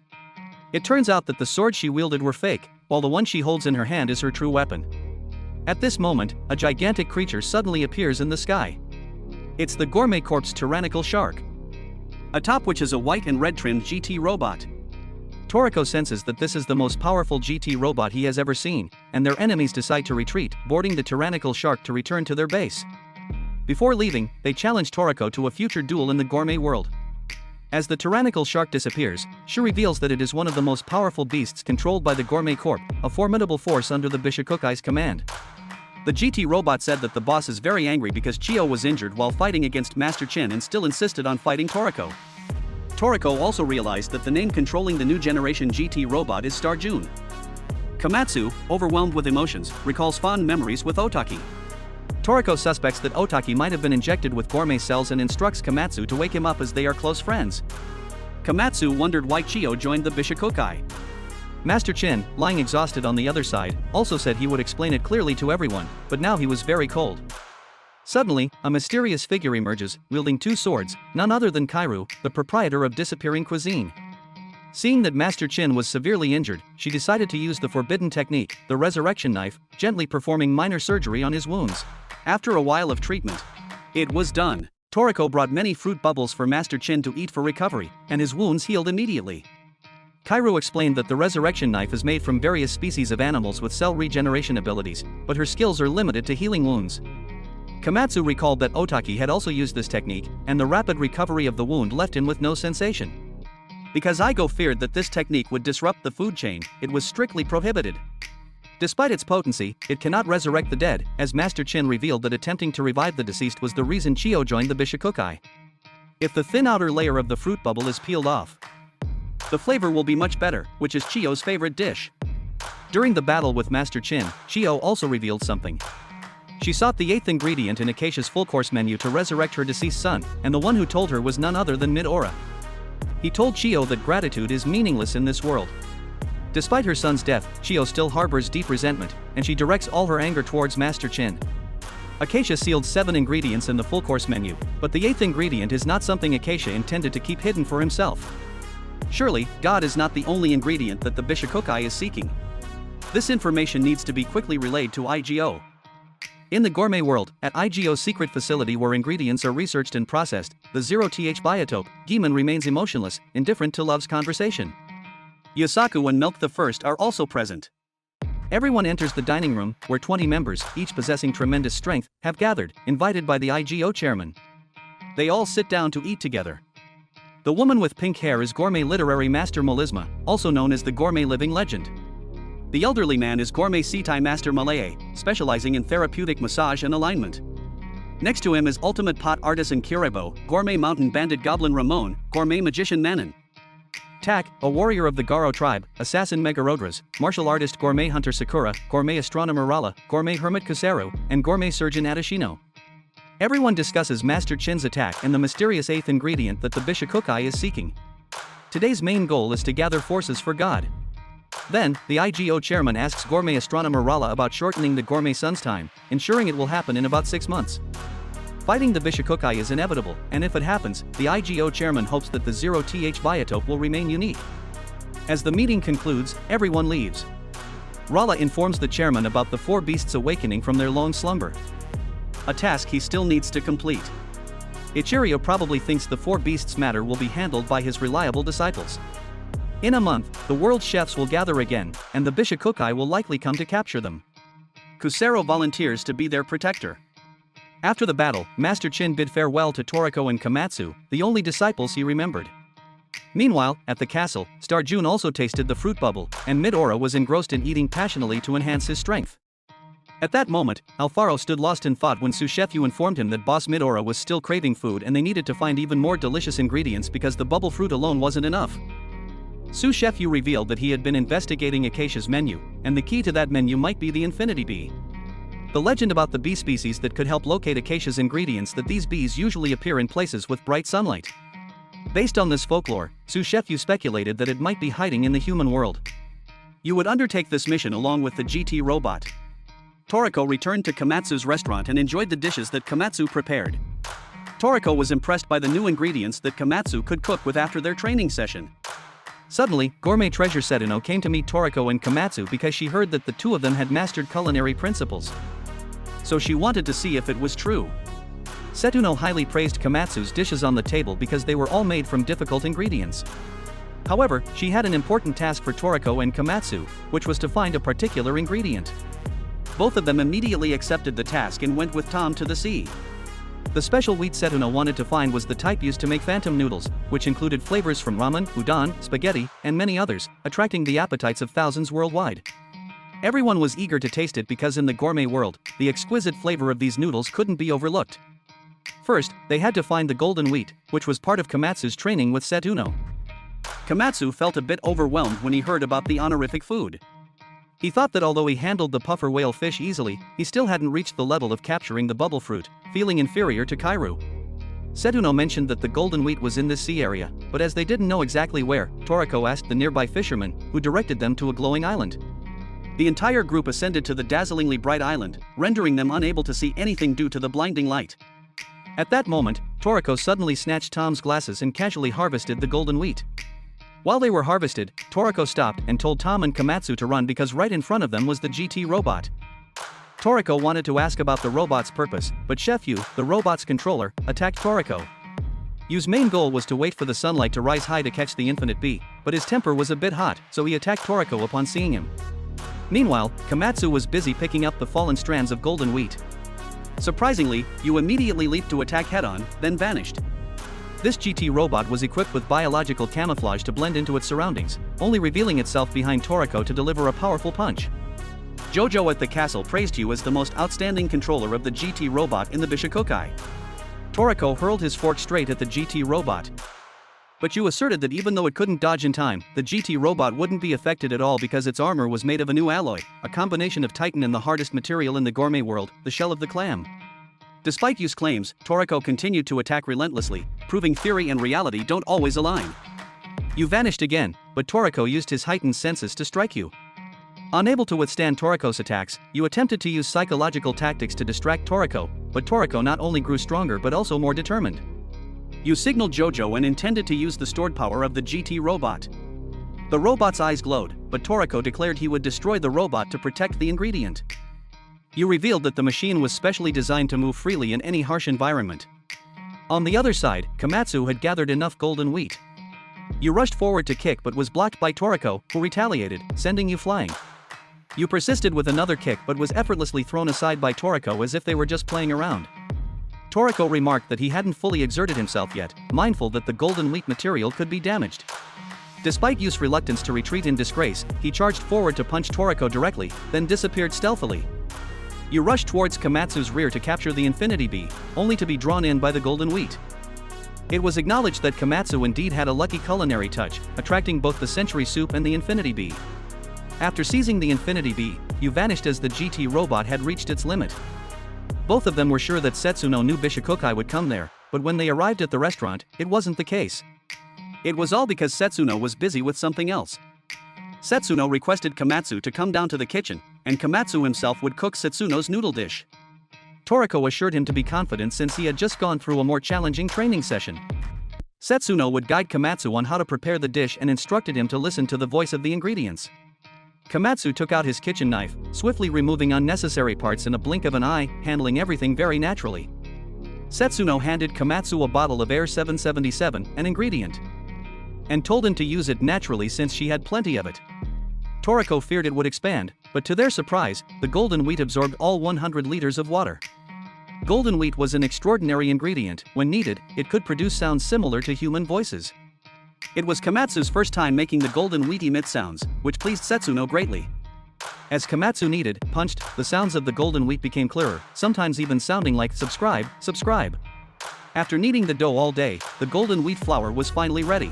It turns out that the swords she wielded were fake, while the one she holds in her hand is her true weapon. At this moment, a gigantic creature suddenly appears in the sky. It's the Gourmet Corp's tyrannical shark, atop which is a white and red trimmed GT robot. Toriko senses that this is the most powerful GT robot he has ever seen, and their enemies decide to retreat, boarding the tyrannical shark to return to their base. Before leaving, they challenge Toriko to a future duel in the gourmet world. As the tyrannical shark disappears, Shu reveals that it is one of the most powerful beasts controlled by the Gourmet Corp, a formidable force under the Bishikukai's command. The GT robot said that the boss is very angry because Chiyo was injured while fighting against Master Chin and still insisted on fighting Toriko. Toriko also realized that the name controlling the new generation GT robot is Star June. Komatsu, overwhelmed with emotions, recalls fond memories with Otaki. Toriko suspects that Otaki might have been injected with gourmet cells and instructs Komatsu to wake him up as they are close friends. Komatsu wondered why Chiyo joined the Bishikukai. Master Chin, lying exhausted on the other side, also said he would explain it clearly to everyone, but now he was very cold. Suddenly, a mysterious figure emerges, wielding 2 swords, none other than Kairu, the proprietor of Disappearing Cuisine. Seeing that Master Chin was severely injured, she decided to use the forbidden technique, the resurrection knife, gently performing minor surgery on his wounds. After a while of treatment, it was done. Toriko brought many fruit bubbles for Master Chin to eat for recovery, and his wounds healed immediately. Kairu explained that the resurrection knife is made from various species of animals with cell regeneration abilities, but her skills are limited to healing wounds. Komatsu recalled that Otaki had also used this technique, and the rapid recovery of the wound left him with no sensation. Because Igo feared that this technique would disrupt the food chain, it was strictly prohibited. Despite its potency, it cannot resurrect the dead, as Master Chin revealed that attempting to revive the deceased was the reason Chiyo joined the Bishikukai. If the thin outer layer of the fruit bubble is peeled off, the flavor will be much better, which is Chiyo's favorite dish. During the battle with Master Chin, Chiyo also revealed something. She sought the 8th ingredient in Acacia's full-course menu to resurrect her deceased son, and the one who told her was none other than Midora. He told Chiyo that gratitude is meaningless in this world. Despite her son's death, Chiyo still harbors deep resentment, and she directs all her anger towards Master Chin. Acacia sealed 7 ingredients in the full-course menu, but the 8th ingredient is not something Acacia intended to keep hidden for himself. Surely, God is not the only ingredient that the Bishokokai is seeking. This information needs to be quickly relayed to IGO. In the gourmet world, at IGO's secret facility where ingredients are researched and processed, the 0th biotope, Giman remains emotionless, indifferent to Love's conversation. Yosaku and Milk the First are also present. Everyone enters the dining room, where 20 members, each possessing tremendous strength, have gathered, invited by the IGO chairman. They all sit down to eat together. The woman with pink hair is Gourmet Literary Master Melisma, also known as the Gourmet Living Legend. The elderly man is Gourmet Seatai Master Malaye, specializing in therapeutic massage and alignment. Next to him is Ultimate Pot Artisan Kirebo, Gourmet Mountain Bandit Goblin Ramon, Gourmet Magician Manon. Tak, a warrior of the Garo tribe, Assassin Megarodras, Martial Artist Gourmet Hunter Sakura, Gourmet Astronomer Rala, Gourmet Hermit Kusaru, and Gourmet Surgeon Adashino. Everyone discusses Master Chin's attack and the mysterious 8th ingredient that the Bishokokai is seeking. Today's main goal is to gather forces for God. Then, the IGO chairman asks Gourmet Astronomer Rala about shortening the Gourmet Sun's time, ensuring it will happen in about 6 months. Fighting the Bishokokai is inevitable, and if it happens, the IGO chairman hopes that the 0th biotope will remain unique. As the meeting concludes, everyone leaves. Rala informs the chairman about the 4 beasts awakening from their long slumber. A task he still needs to complete. Ichirio probably thinks the 4 beasts matter will be handled by his reliable disciples. In a month, the world's chefs will gather again, and the Bishokokai will likely come to capture them. Kusaru volunteers to be their protector. After the battle, Master Chin bid farewell to Toriko and Komatsu, the only disciples he remembered. Meanwhile, at the castle, Star June also tasted the fruit bubble, and Midora was engrossed in eating passionately to enhance his strength. At that moment, Alfaro stood lost in thought when Sushefyu informed him that Boss Midora was still craving food and they needed to find even more delicious ingredients because the bubble fruit alone wasn't enough. Sushefyu revealed that he had been investigating Acacia's menu, and the key to that menu might be the infinity bee. The legend about the bee species that could help locate Acacia's ingredients that these bees usually appear in places with bright sunlight. Based on this folklore, Sushefyu speculated that it might be hiding in the human world. You would undertake this mission along with the GT robot. Toriko returned to Komatsu's restaurant and enjoyed the dishes that Komatsu prepared. Toriko was impressed by the new ingredients that Komatsu could cook with after their training session. Suddenly, Gourmet Treasure Setuno came to meet Toriko and Komatsu because she heard that the two of them had mastered culinary principles. So she wanted to see if it was true. Setuno highly praised Komatsu's dishes on the table because they were all made from difficult ingredients. However, she had an important task for Toriko and Komatsu, which was to find a particular ingredient. Both of them immediately accepted the task and went with Tom to the sea. The special wheat Setuno wanted to find was the type used to make phantom noodles, which included flavors from ramen, udon, spaghetti, and many others, attracting the appetites of thousands worldwide. Everyone was eager to taste it because in the gourmet world, the exquisite flavor of these noodles couldn't be overlooked. First, they had to find the golden wheat, which was part of Komatsu's training with Setuno. Komatsu felt a bit overwhelmed when he heard about the honorific food. He thought that although he handled the puffer whale fish easily, he still hadn't reached the level of capturing the bubble fruit, feeling inferior to Kairu. Setuno mentioned that the golden wheat was in this sea area, but as they didn't know exactly where, Toriko asked the nearby fisherman, who directed them to a glowing island. The entire group ascended to the dazzlingly bright island, rendering them unable to see anything due to the blinding light. At that moment, Toriko suddenly snatched Tom's glasses and casually harvested the golden wheat. While they were harvested, Toriko stopped and told Tom and Komatsu to run because right in front of them was the GT robot. Toriko wanted to ask about the robot's purpose, but Shefyu, the robot's controller, attacked Toriko. Yu's main goal was to wait for the sunlight to rise high to catch the infinite bee, but his temper was a bit hot, so he attacked Toriko upon seeing him. Meanwhile, Komatsu was busy picking up the fallen strands of golden wheat. Surprisingly, Yu immediately leaped to attack head-on, then vanished. This GT robot was equipped with biological camouflage to blend into its surroundings, only revealing itself behind Toriko to deliver a powerful punch. Jojo at the castle praised Yu as the most outstanding controller of the GT robot in the Bishokokai. Toriko hurled his fork straight at the GT robot. But you asserted that even though it couldn't dodge in time, the GT robot wouldn't be affected at all because its armor was made of a new alloy, a combination of titan and the hardest material in the gourmet world, the shell of the clam. Despite Yu's claims, Toriko continued to attack relentlessly, proving theory and reality don't always align. You vanished again, but Toriko used his heightened senses to strike you. Unable to withstand Toriko's attacks, you attempted to use psychological tactics to distract Toriko, but Toriko not only grew stronger but also more determined. You signaled Jojo and intended to use the stored power of the GT robot. The robot's eyes glowed, but Toriko declared he would destroy the robot to protect the ingredient. You revealed that the machine was specially designed to move freely in any harsh environment. On the other side, Komatsu had gathered enough golden wheat. You rushed forward to kick but was blocked by Toriko, who retaliated, sending you flying. You persisted with another kick but was effortlessly thrown aside by Toriko as if they were just playing around. Toriko remarked that he hadn't fully exerted himself yet, mindful that the golden wheat material could be damaged. Despite Yu's reluctance to retreat in disgrace, he charged forward to punch Toriko directly, then disappeared stealthily. You rushed towards Komatsu's rear to capture the Infinity Bee, only to be drawn in by the golden wheat. It was acknowledged that Komatsu indeed had a lucky culinary touch, attracting both the Century Soup and the Infinity Bee. After seizing the Infinity Bee, you vanished as the GT robot had reached its limit. Both of them were sure that Setsuno knew Bishikukai would come there, but when they arrived at the restaurant, it wasn't the case. It was all because Setsuno was busy with something else. Setsuno requested Komatsu to come down to the kitchen, and Komatsu himself would cook Setsuno's noodle dish. Toriko assured him to be confident since he had just gone through a more challenging training session. Setsuno would guide Komatsu on how to prepare the dish and instructed him to listen to the voice of the ingredients. Komatsu took out his kitchen knife, swiftly removing unnecessary parts in a blink of an eye, handling everything very naturally. Setsuno handed Komatsu a bottle of Air 777, an ingredient, and told him to use it naturally since she had plenty of it. Toriko feared it would expand, but to their surprise, the golden wheat absorbed all 100 liters of water. Golden wheat was an extraordinary ingredient. When needed, it could produce sounds similar to human voices. It was Komatsu's first time making the golden wheat emit sounds, which pleased Setsuno greatly. As Komatsu kneaded, punched, the sounds of the golden wheat became clearer, sometimes even sounding like subscribe, subscribe. After kneading the dough all day, the golden wheat flour was finally ready.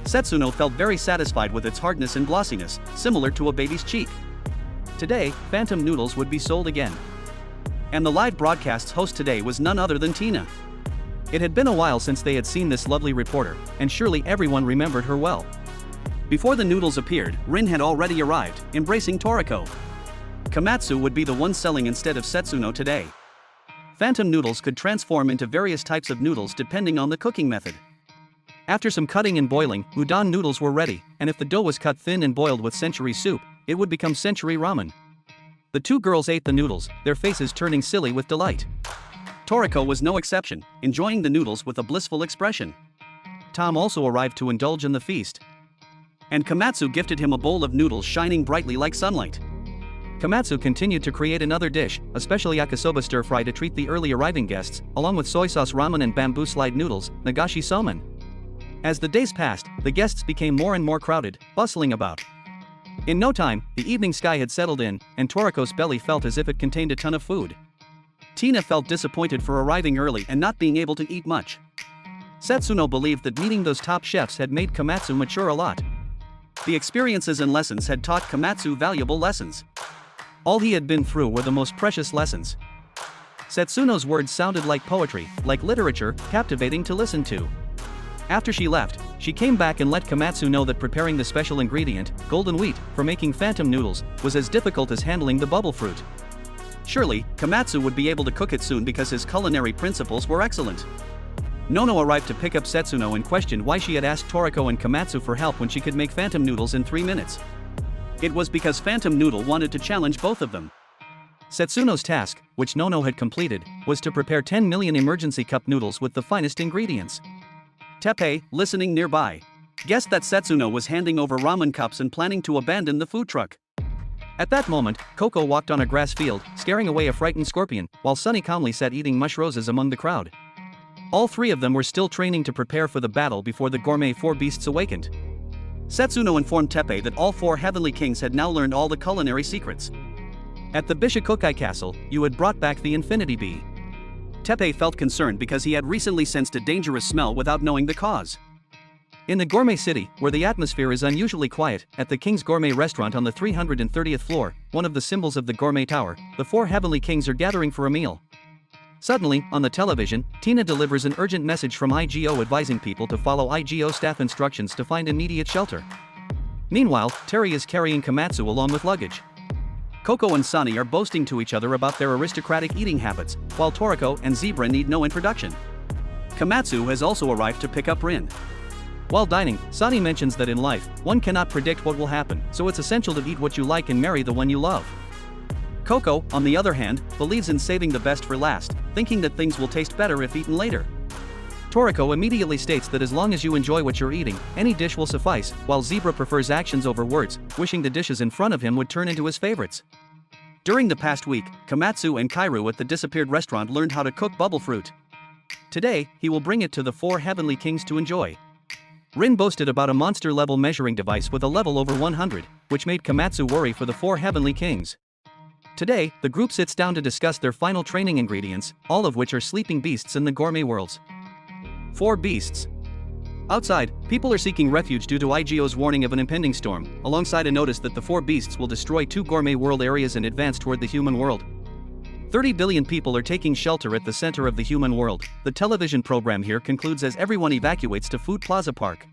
Setsuno felt very satisfied with its hardness and glossiness, similar to a baby's cheek. Today, phantom noodles would be sold again. And the live broadcast's host today was none other than Tina. It had been a while since they had seen this lovely reporter, and surely everyone remembered her well. Before the noodles appeared, Rin had already arrived, embracing Toriko. Komatsu would be the one selling instead of Setsuno today. Phantom noodles could transform into various types of noodles depending on the cooking method. After some cutting and boiling, udon noodles were ready, and if the dough was cut thin and boiled with century soup, it would become century ramen. The two girls ate the noodles, their faces turning silly with delight. Toriko was no exception, enjoying the noodles with a blissful expression. Tom also arrived to indulge in the feast. And Komatsu gifted him a bowl of noodles shining brightly like sunlight. Komatsu continued to create another dish, a special yakisoba stir-fry to treat the early arriving guests, along with soy sauce ramen and bamboo slide noodles, nagashi somen. As the days passed, the guests became more and more crowded, bustling about. In no time, the evening sky had settled in, and Toriko's belly felt as if it contained a ton of food. Tina felt disappointed for arriving early and not being able to eat much. Setsuno believed that meeting those top chefs had made Komatsu mature a lot. The experiences and lessons had taught Komatsu valuable lessons. All he had been through were the most precious lessons. Setsuno's words sounded like poetry, like literature, captivating to listen to. After she left, she came back and let Komatsu know that preparing the special ingredient, golden wheat, for making phantom noodles, was as difficult as handling the bubble fruit. Surely, Komatsu would be able to cook it soon because his culinary principles were excellent. Nono arrived to pick up Setsuno and questioned why she had asked Toriko and Komatsu for help when she could make phantom noodles in 3 minutes. It was because Phantom Noodle wanted to challenge both of them. Setsuno's task, which Nono had completed, was to prepare 10 million emergency cup noodles with the finest ingredients. Teppei, listening nearby, guessed that Setsuno was handing over ramen cups and planning to abandon the food truck. At that moment, Coco walked on a grass field, scaring away a frightened scorpion, while Sunny calmly sat eating mush roses among the crowd. All three of them were still training to prepare for the battle before the Gourmet Four Beasts awakened. Setsuno informed Teppei that all 4 heavenly kings had now learned all the culinary secrets. At the Bishikukai castle, you had brought back the Infinity Bee. Teppei felt concerned because he had recently sensed a dangerous smell without knowing the cause. In the gourmet city, where the atmosphere is unusually quiet, at the King's Gourmet restaurant on the 330th floor, one of the symbols of the Gourmet Tower, the four heavenly kings are gathering for a meal. Suddenly, on the television, Tina delivers an urgent message from IGO advising people to follow IGO staff instructions to find immediate shelter. Meanwhile, Terry is carrying Komatsu along with luggage. Coco and Sunny are boasting to each other about their aristocratic eating habits, while Toriko and Zebra need no introduction. Komatsu has also arrived to pick up Rin. While dining, Sunny mentions that in life, one cannot predict what will happen, so it's essential to eat what you like and marry the one you love. Coco, on the other hand, believes in saving the best for last, thinking that things will taste better if eaten later. Toriko immediately states that as long as you enjoy what you're eating, any dish will suffice, while Zebra prefers actions over words, wishing the dishes in front of him would turn into his favorites. During the past week, Komatsu and Kairu at the disappeared restaurant learned how to cook bubble fruit. Today, he will bring it to the four heavenly kings to enjoy. Rin boasted about a monster-level measuring device with a level over 100, which made Komatsu worry for the four heavenly kings. Today, the group sits down to discuss their final training ingredients, all of which are sleeping beasts in the gourmet worlds. Four beasts. Outside, people are seeking refuge due to IGO's warning of an impending storm, alongside a notice that the four beasts will destroy two gourmet world areas and advance toward the human world. 30 billion people are taking shelter at the center of the human world. The television program here concludes as everyone evacuates to Food Plaza Park.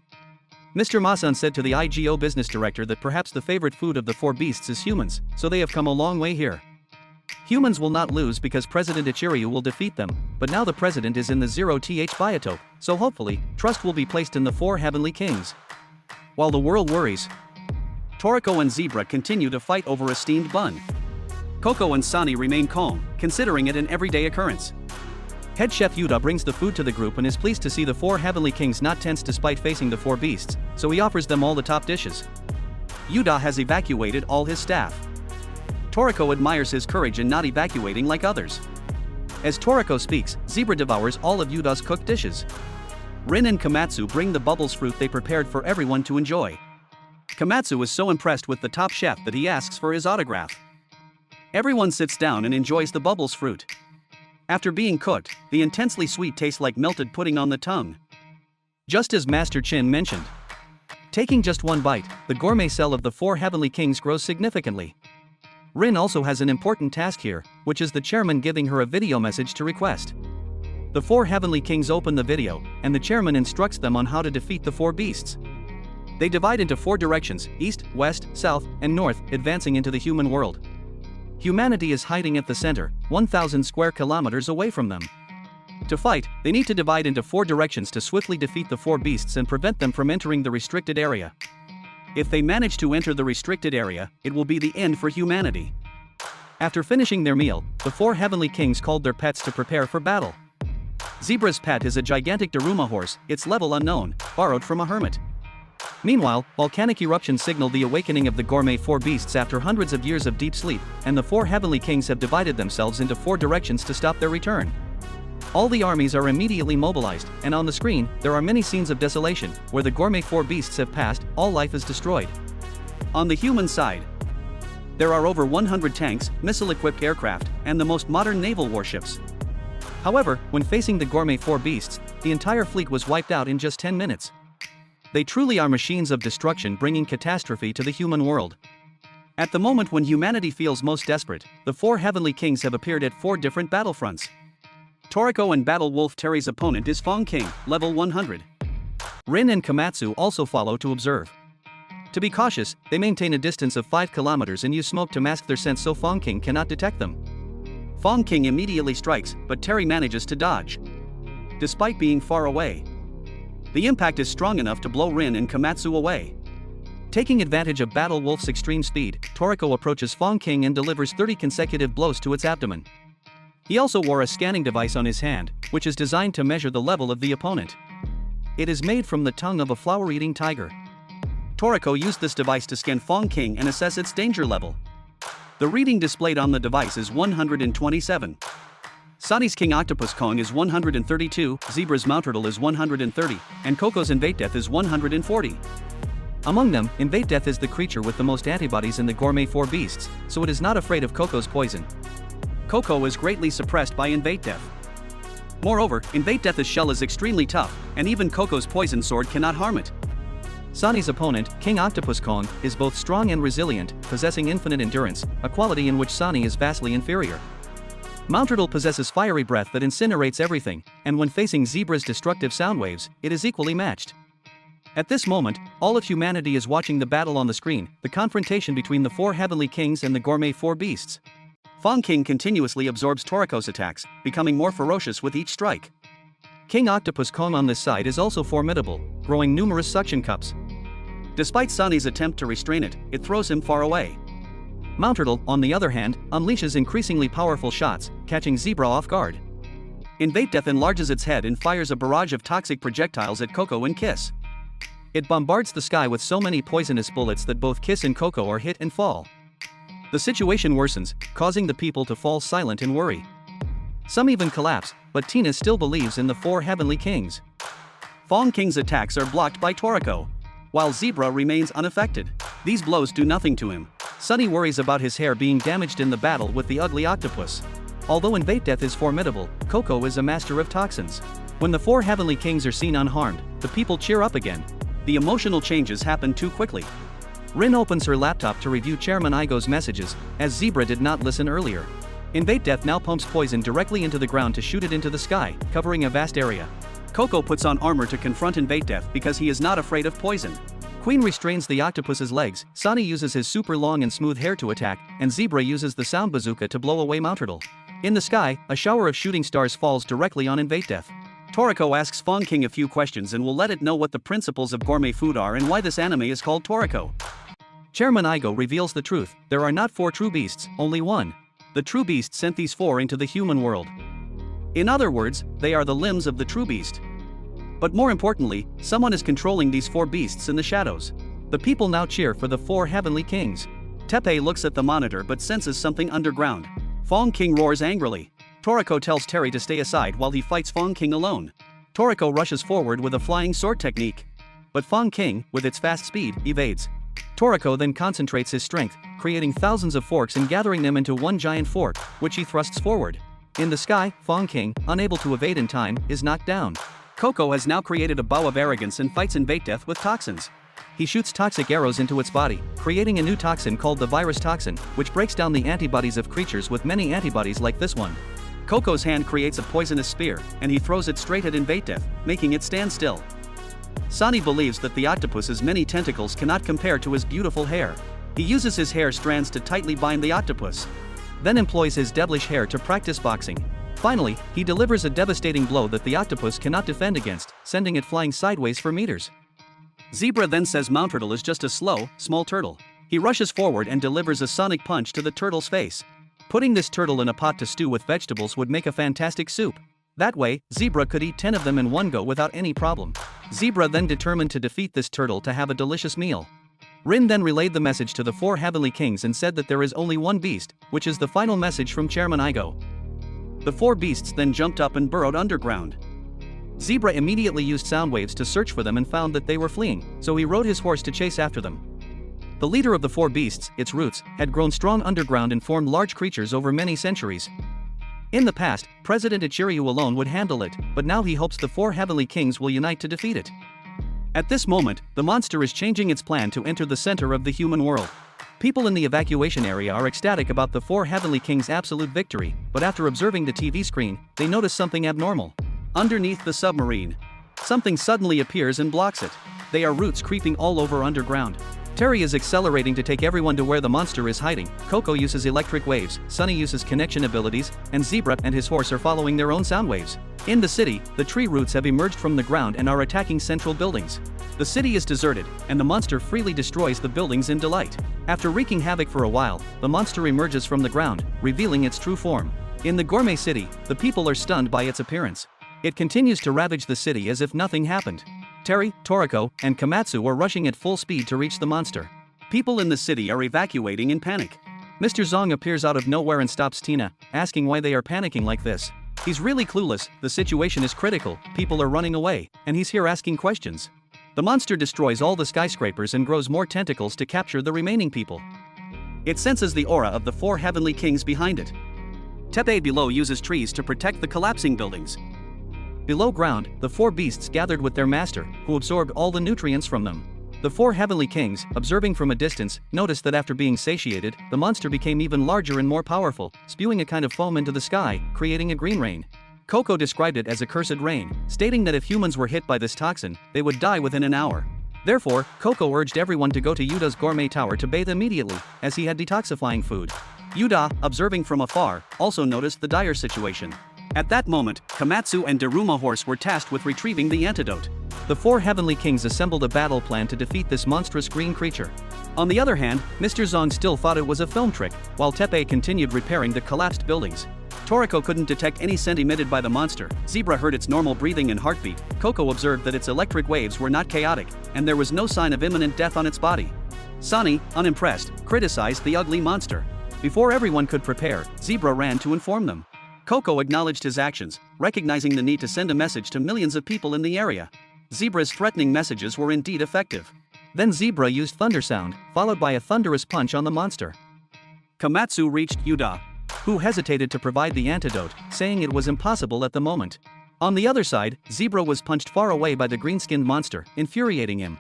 Mr. Masan said to the IGO business director that perhaps the favorite food of the four beasts is humans, so they have come a long way here. Humans will not lose because President Ichiros will defeat them, but now the president is in the 0th biotope, so hopefully, trust will be placed in the four heavenly kings. While the world worries, Toriko and Zebra continue to fight over a steamed bun. Coco and Sunny remain calm, considering it an everyday occurrence. Head chef Yuta brings the food to the group and is pleased to see the four heavenly kings not tense despite facing the four beasts, so he offers them all the top dishes. Yuta has evacuated all his staff. Toriko admires his courage in not evacuating like others. As Toriko speaks, Zebra devours all of Yuta's cooked dishes. Rin and Komatsu bring the bubbles fruit they prepared for everyone to enjoy. Komatsu is so impressed with the top chef that he asks for his autograph. Everyone sits down and enjoys the bubbles fruit. After being cooked, the intensely sweet tastes like melted pudding on the tongue. Just as Master Chin mentioned. Taking just one bite, the gourmet cell of the four heavenly kings grows significantly. Rin also has an important task here, which is the chairman giving her a video message to request. The four heavenly kings open the video, and the chairman instructs them on how to defeat the four beasts. They divide into four directions: east, west, south, and north, advancing into the human world. Humanity is hiding at the center, 1,000 square kilometers away from them. To fight, they need to divide into four directions to swiftly defeat the four beasts and prevent them from entering the restricted area. If they manage to enter the restricted area, it will be the end for humanity. After finishing their meal, the four heavenly kings called their pets to prepare for battle. Zebra's pet is a gigantic Daruma horse, its level unknown, borrowed from a hermit. Meanwhile, volcanic eruptions signal the awakening of the gourmet four beasts after hundreds of years of deep sleep, and the four heavenly kings have divided themselves into four directions to stop their return. All the armies are immediately mobilized, and on the screen, there are many scenes of desolation, where the gourmet four beasts have passed, all life is destroyed. On the human side, there are over 100 tanks, missile-equipped aircraft, and the most modern naval warships. However, when facing the gourmet four beasts, the entire fleet was wiped out in just 10 minutes. They truly are machines of destruction, bringing catastrophe to the human world. At the moment when humanity feels most desperate, the four heavenly kings have appeared at four different battlefronts. Toriko and Battle Wolf Terry's opponent is Fong King, level 100. Rin and Komatsu also follow to observe. To be cautious, they maintain a distance of 5 kilometers and use smoke to mask their scent so Fong King cannot detect them. Fong King immediately strikes, but Terry manages to dodge. Despite being far away, the impact is strong enough to blow Rin and Komatsu away. Taking advantage of Battle Wolf's extreme speed, Toriko approaches Fong King and delivers 30 consecutive blows to its abdomen. He also wore a scanning device on his hand, which is designed to measure the level of the opponent. It is made from the tongue of a flower-eating tiger. Toriko used this device to scan Fong King and assess its danger level. The reading displayed on the device is 127. Sunny's King Octopus Kong is 132, Zebra's Mount Turtle is 130, and Coco's Invade Death is 140. Among them, Invade Death is the creature with the most antibodies in the gourmet four beasts, so it is not afraid of Coco's poison. Coco is greatly suppressed by Invade Death. Moreover, Invade Death's shell is extremely tough, and even Coco's poison sword cannot harm it. Sunny's opponent, King Octopus Kong, is both strong and resilient, possessing infinite endurance, a quality in which Sunny is vastly inferior. Mount Turtle possesses fiery breath that incinerates everything, and when facing Zebra's destructive sound waves, it is equally matched. At this moment, all of humanity is watching the battle on the screen, the confrontation between the 4 heavenly kings and the gourmet 4 beasts. Fong King continuously absorbs Toriko's attacks, becoming more ferocious with each strike. King Octopus Kong on this side is also formidable, growing numerous suction cups. Despite Sunny's attempt to restrain it, it throws him far away. Mount Turtle, on the other hand, unleashes increasingly powerful shots, catching Zebra off guard. Invade Death enlarges its head and fires a barrage of toxic projectiles at Coco and Kiss. It bombards the sky with so many poisonous bullets that both Kiss and Coco are hit and fall. The situation worsens, causing the people to fall silent in worry. Some even collapse, but Tina still believes in the 4 heavenly kings. Fong King's attacks are blocked by Toriko, while Zebra remains unaffected. These blows do nothing to him. Sunny worries about his hair being damaged in the battle with the ugly octopus. Although Invade Death is formidable, Coco is a master of toxins. When the 4 heavenly kings are seen unharmed, the people cheer up again. The emotional changes happen too quickly. Rin opens her laptop to review Chairman Igo's messages, as Zebra did not listen earlier. Invade Death now pumps poison directly into the ground to shoot it into the sky, covering a vast area. Coco puts on armor to confront Invade Death because he is not afraid of poison. Queen restrains the octopus's legs, Sunny uses his super long and smooth hair to attack, and Zebra uses the sound bazooka to blow away Mount Turtle. In the sky, a shower of shooting stars falls directly on Invade Death. Toriko asks Fong King a few questions and will let it know what the principles of gourmet food are and why this anime is called Toriko. Chairman Igo reveals the truth: there are not 4 true beasts, only one. The true beast sent these 4 into the human world. In other words, they are the limbs of the true beast. But more importantly, someone is controlling these 4 beasts in the shadows. The people now cheer for the 4 heavenly kings. Teppei looks at the monitor but senses something underground. Fong King roars angrily. Toriko tells Terry to stay aside while he fights Fong King alone. Toriko rushes forward with a flying sword technique. But Fong King, with its fast speed, evades. Toriko then concentrates his strength, creating thousands of forks and gathering them into one giant fork, which he thrusts forward. In the sky, Fong King, unable to evade in time, is knocked down. Coco has now created a bow of arrogance and fights Invade Death with toxins. He shoots toxic arrows into its body, creating a new toxin called the virus toxin, which breaks down the antibodies of creatures with many antibodies like this one. Coco's hand creates a poisonous spear, and he throws it straight at Invade Death, making it stand still. Sunny believes that the octopus's many tentacles cannot compare to his beautiful hair. He uses his hair strands to tightly bind the octopus, then employs his devilish hair to practice boxing. Finally, he delivers a devastating blow that the octopus cannot defend against, sending it flying sideways for meters. Zebra then says Mount Turtle is just a slow, small turtle. He rushes forward and delivers a sonic punch to the turtle's face. Putting this turtle in a pot to stew with vegetables would make a fantastic soup. That way, Zebra could eat 10 of them in one go without any problem. Zebra then determined to defeat this turtle to have a delicious meal. Rin then relayed the message to the 4 heavenly kings and said that there is only one beast, which is the final message from Chairman Igo. The 4 beasts then jumped up and burrowed underground. Zebra immediately used sound waves to search for them and found that they were fleeing, so he rode his horse to chase after them. The leader of the 4 beasts, its roots, had grown strong underground and formed large creatures over many centuries. In the past, President Ichiros alone would handle it, but now he hopes the 4 heavenly kings will unite to defeat it. At this moment, the monster is changing its plan to enter the center of the human world. People in the evacuation area are ecstatic about the 4 heavenly kings' absolute victory, but after observing the TV screen, they notice something abnormal. Underneath the submarine, something suddenly appears and blocks it. They are roots creeping all over underground. Terry is accelerating to take everyone to where the monster is hiding. Coco uses electric waves, Sunny uses connection abilities, and Zebra and his horse are following their own sound waves. In the city, the tree roots have emerged from the ground and are attacking central buildings. The city is deserted, and the monster freely destroys the buildings in delight. After wreaking havoc for a while, the monster emerges from the ground, revealing its true form. In the gourmet city, the people are stunned by its appearance. It continues to ravage the city as if nothing happened. Terry, Toriko, and Komatsu are rushing at full speed to reach the monster. People in the city are evacuating in panic. Mr. Zong appears out of nowhere and stops Tina, asking why they are panicking like this. He's really clueless, the situation is critical, people are running away, and he's here asking questions. The monster destroys all the skyscrapers and grows more tentacles to capture the remaining people. It senses the aura of the 4 heavenly kings behind it. Teppei below uses trees to protect the collapsing buildings. Below ground, the 4 beasts gathered with their master, who absorbed all the nutrients from them. The four heavenly kings, observing from a distance, noticed that after being satiated, the monster became even larger and more powerful, spewing a kind of foam into the sky, creating a green rain. Coco described it as a cursed rain, stating that if humans were hit by this toxin, they would die within an hour. Therefore, Coco urged everyone to go to Yuda's gourmet tower to bathe immediately, as he had detoxifying food. Yuda, observing from afar, also noticed the dire situation. At that moment, Komatsu and Daruma Horse were tasked with retrieving the antidote. The four heavenly kings assembled a battle plan to defeat this monstrous green creature. On the other hand, Mr. Zong still thought it was a film trick, while Teppei continued repairing the collapsed buildings. Toriko couldn't detect any scent emitted by the monster. Zebra heard its normal breathing and heartbeat. Coco observed that its electric waves were not chaotic, and there was no sign of imminent death on its body. Sunny, unimpressed, criticized the ugly monster. Before everyone could prepare, Zebra ran to inform them. Coco acknowledged his actions, recognizing the need to send a message to millions of people in the area. Zebra's threatening messages were indeed effective. Then Zebra used thunder sound, followed by a thunderous punch on the monster. Komatsu reached Yuda, who hesitated to provide the antidote, saying it was impossible at the moment. On the other side, Zebra was punched far away by the green-skinned monster, infuriating him.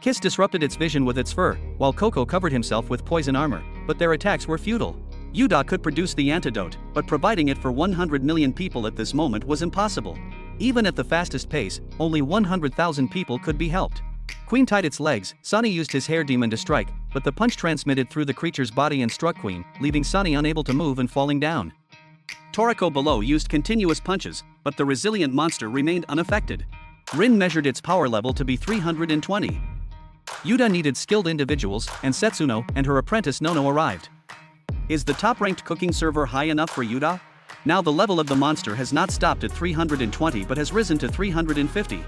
Kiss disrupted its vision with its fur, while Coco covered himself with poison armor, but their attacks were futile. Yuda could produce the antidote, but providing it for 100 million people at this moment was impossible. Even at the fastest pace, only 100,000 people could be helped. Queen tied its legs. Sunny used his hair demon to strike, but the punch transmitted through the creature's body and struck Queen, leaving Sunny unable to move and falling down. Toriko below used continuous punches, but the resilient monster remained unaffected. Rin measured its power level to be 320. Yuda needed skilled individuals, and Setsuno and her apprentice Nono arrived. Is the top-ranked cooking server high enough for Yuda? Now the level of the monster has not stopped at 320 but has risen to 350.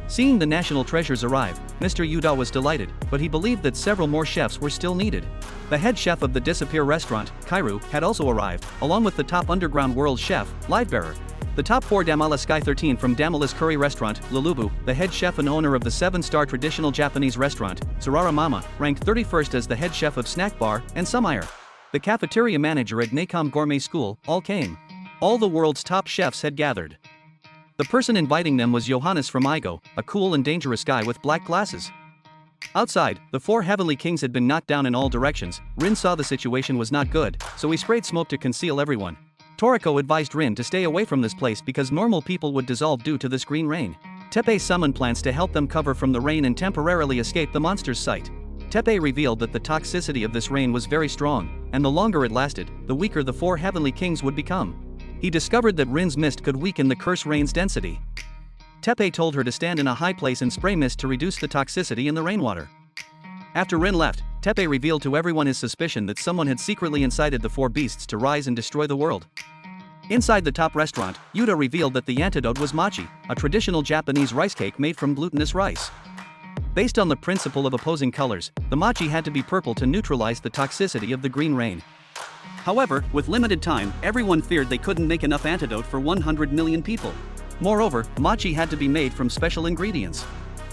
Seeing the national treasures arrive, Mr. Yuda was delighted, but he believed that several more chefs were still needed. The head chef of the Disappear restaurant, Kairu, had also arrived, along with the top underground world chef, Livebearer. The top 4 Damala Sky 13 from Damala's curry restaurant, Lulubu, the head chef and owner of the 7-star traditional Japanese restaurant, Sarara Mama, ranked 31st as the head chef of Snack Bar, and Sumayer. The cafeteria manager at Nacom Gourmet School, all came. All the world's top chefs had gathered. The person inviting them was Johannes from Igo, a cool and dangerous guy with black glasses. Outside, the 4 heavenly kings had been knocked down in all directions. Rin saw the situation was not good, so he sprayed smoke to conceal everyone. Toriko advised Rin to stay away from this place because normal people would dissolve due to this green rain. Teppei summoned plants to help them cover from the rain and temporarily escape the monster's sight. Teppei revealed that the toxicity of this rain was very strong, and the longer it lasted, the weaker the 4 heavenly kings would become. He discovered that Rin's mist could weaken the curse rain's density. Teppei told her to stand in a high place and spray mist to reduce the toxicity in the rainwater. After Rin left, Teppei revealed to everyone his suspicion that someone had secretly incited the 4 beasts to rise and destroy the world. Inside the top restaurant, Yuda revealed that the antidote was mochi, a traditional Japanese rice cake made from glutinous rice. Based on the principle of opposing colors, the mochi had to be purple to neutralize the toxicity of the green rain. However, with limited time, everyone feared they couldn't make enough antidote for 100 million people. Moreover, mochi had to be made from special ingredients,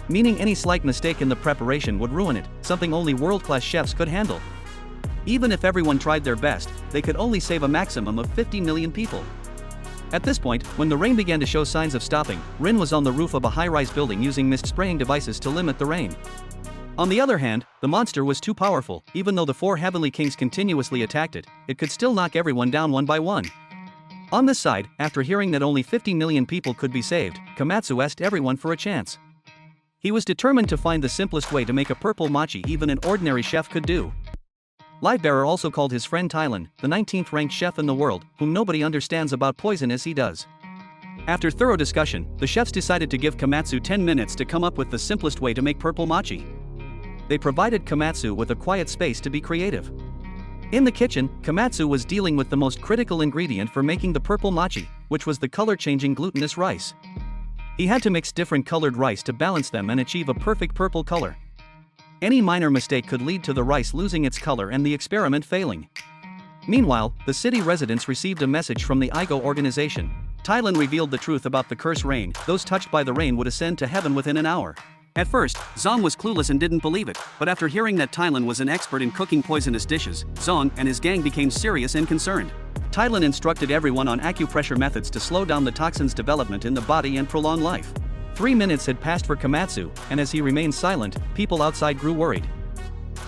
meaning any slight mistake in the preparation would ruin it, something only world-class chefs could handle. Even if everyone tried their best, they could only save a maximum of 50 million people. At this point, when the rain began to show signs of stopping, Rin was on the roof of a high-rise building using mist spraying devices to limit the rain. On the other hand, the monster was too powerful. Even though the 4 heavenly kings continuously attacked it, it could still knock everyone down one by one. On this side, after hearing that only 50 million people could be saved, Komatsu asked everyone for a chance. He was determined to find the simplest way to make a purple mochi even an ordinary chef could do. Livebearer also called his friend Thailand, the 19th ranked chef in the world, whom nobody understands about poison as he does. After thorough discussion, the chefs decided to give Komatsu 10 minutes to come up with the simplest way to make purple mochi. They provided Komatsu with a quiet space to be creative. In the kitchen, Komatsu was dealing with the most critical ingredient for making the purple mochi, which was the color-changing glutinous rice. He had to mix different colored rice to balance them and achieve a perfect purple color. Any minor mistake could lead to the rice losing its color and the experiment failing. Meanwhile, the city residents received a message from the Igo organization. Thailand revealed the truth about the curse rain. Those touched by the rain would ascend to heaven within an hour. At first, Zong was clueless and didn't believe it, but after hearing that Thailand was an expert in cooking poisonous dishes, Zong and his gang became serious and concerned. Thailand instructed everyone on acupressure methods to slow down the toxin's development in the body and prolong life. 3 minutes had passed for Komatsu, and as he remained silent, people outside grew worried.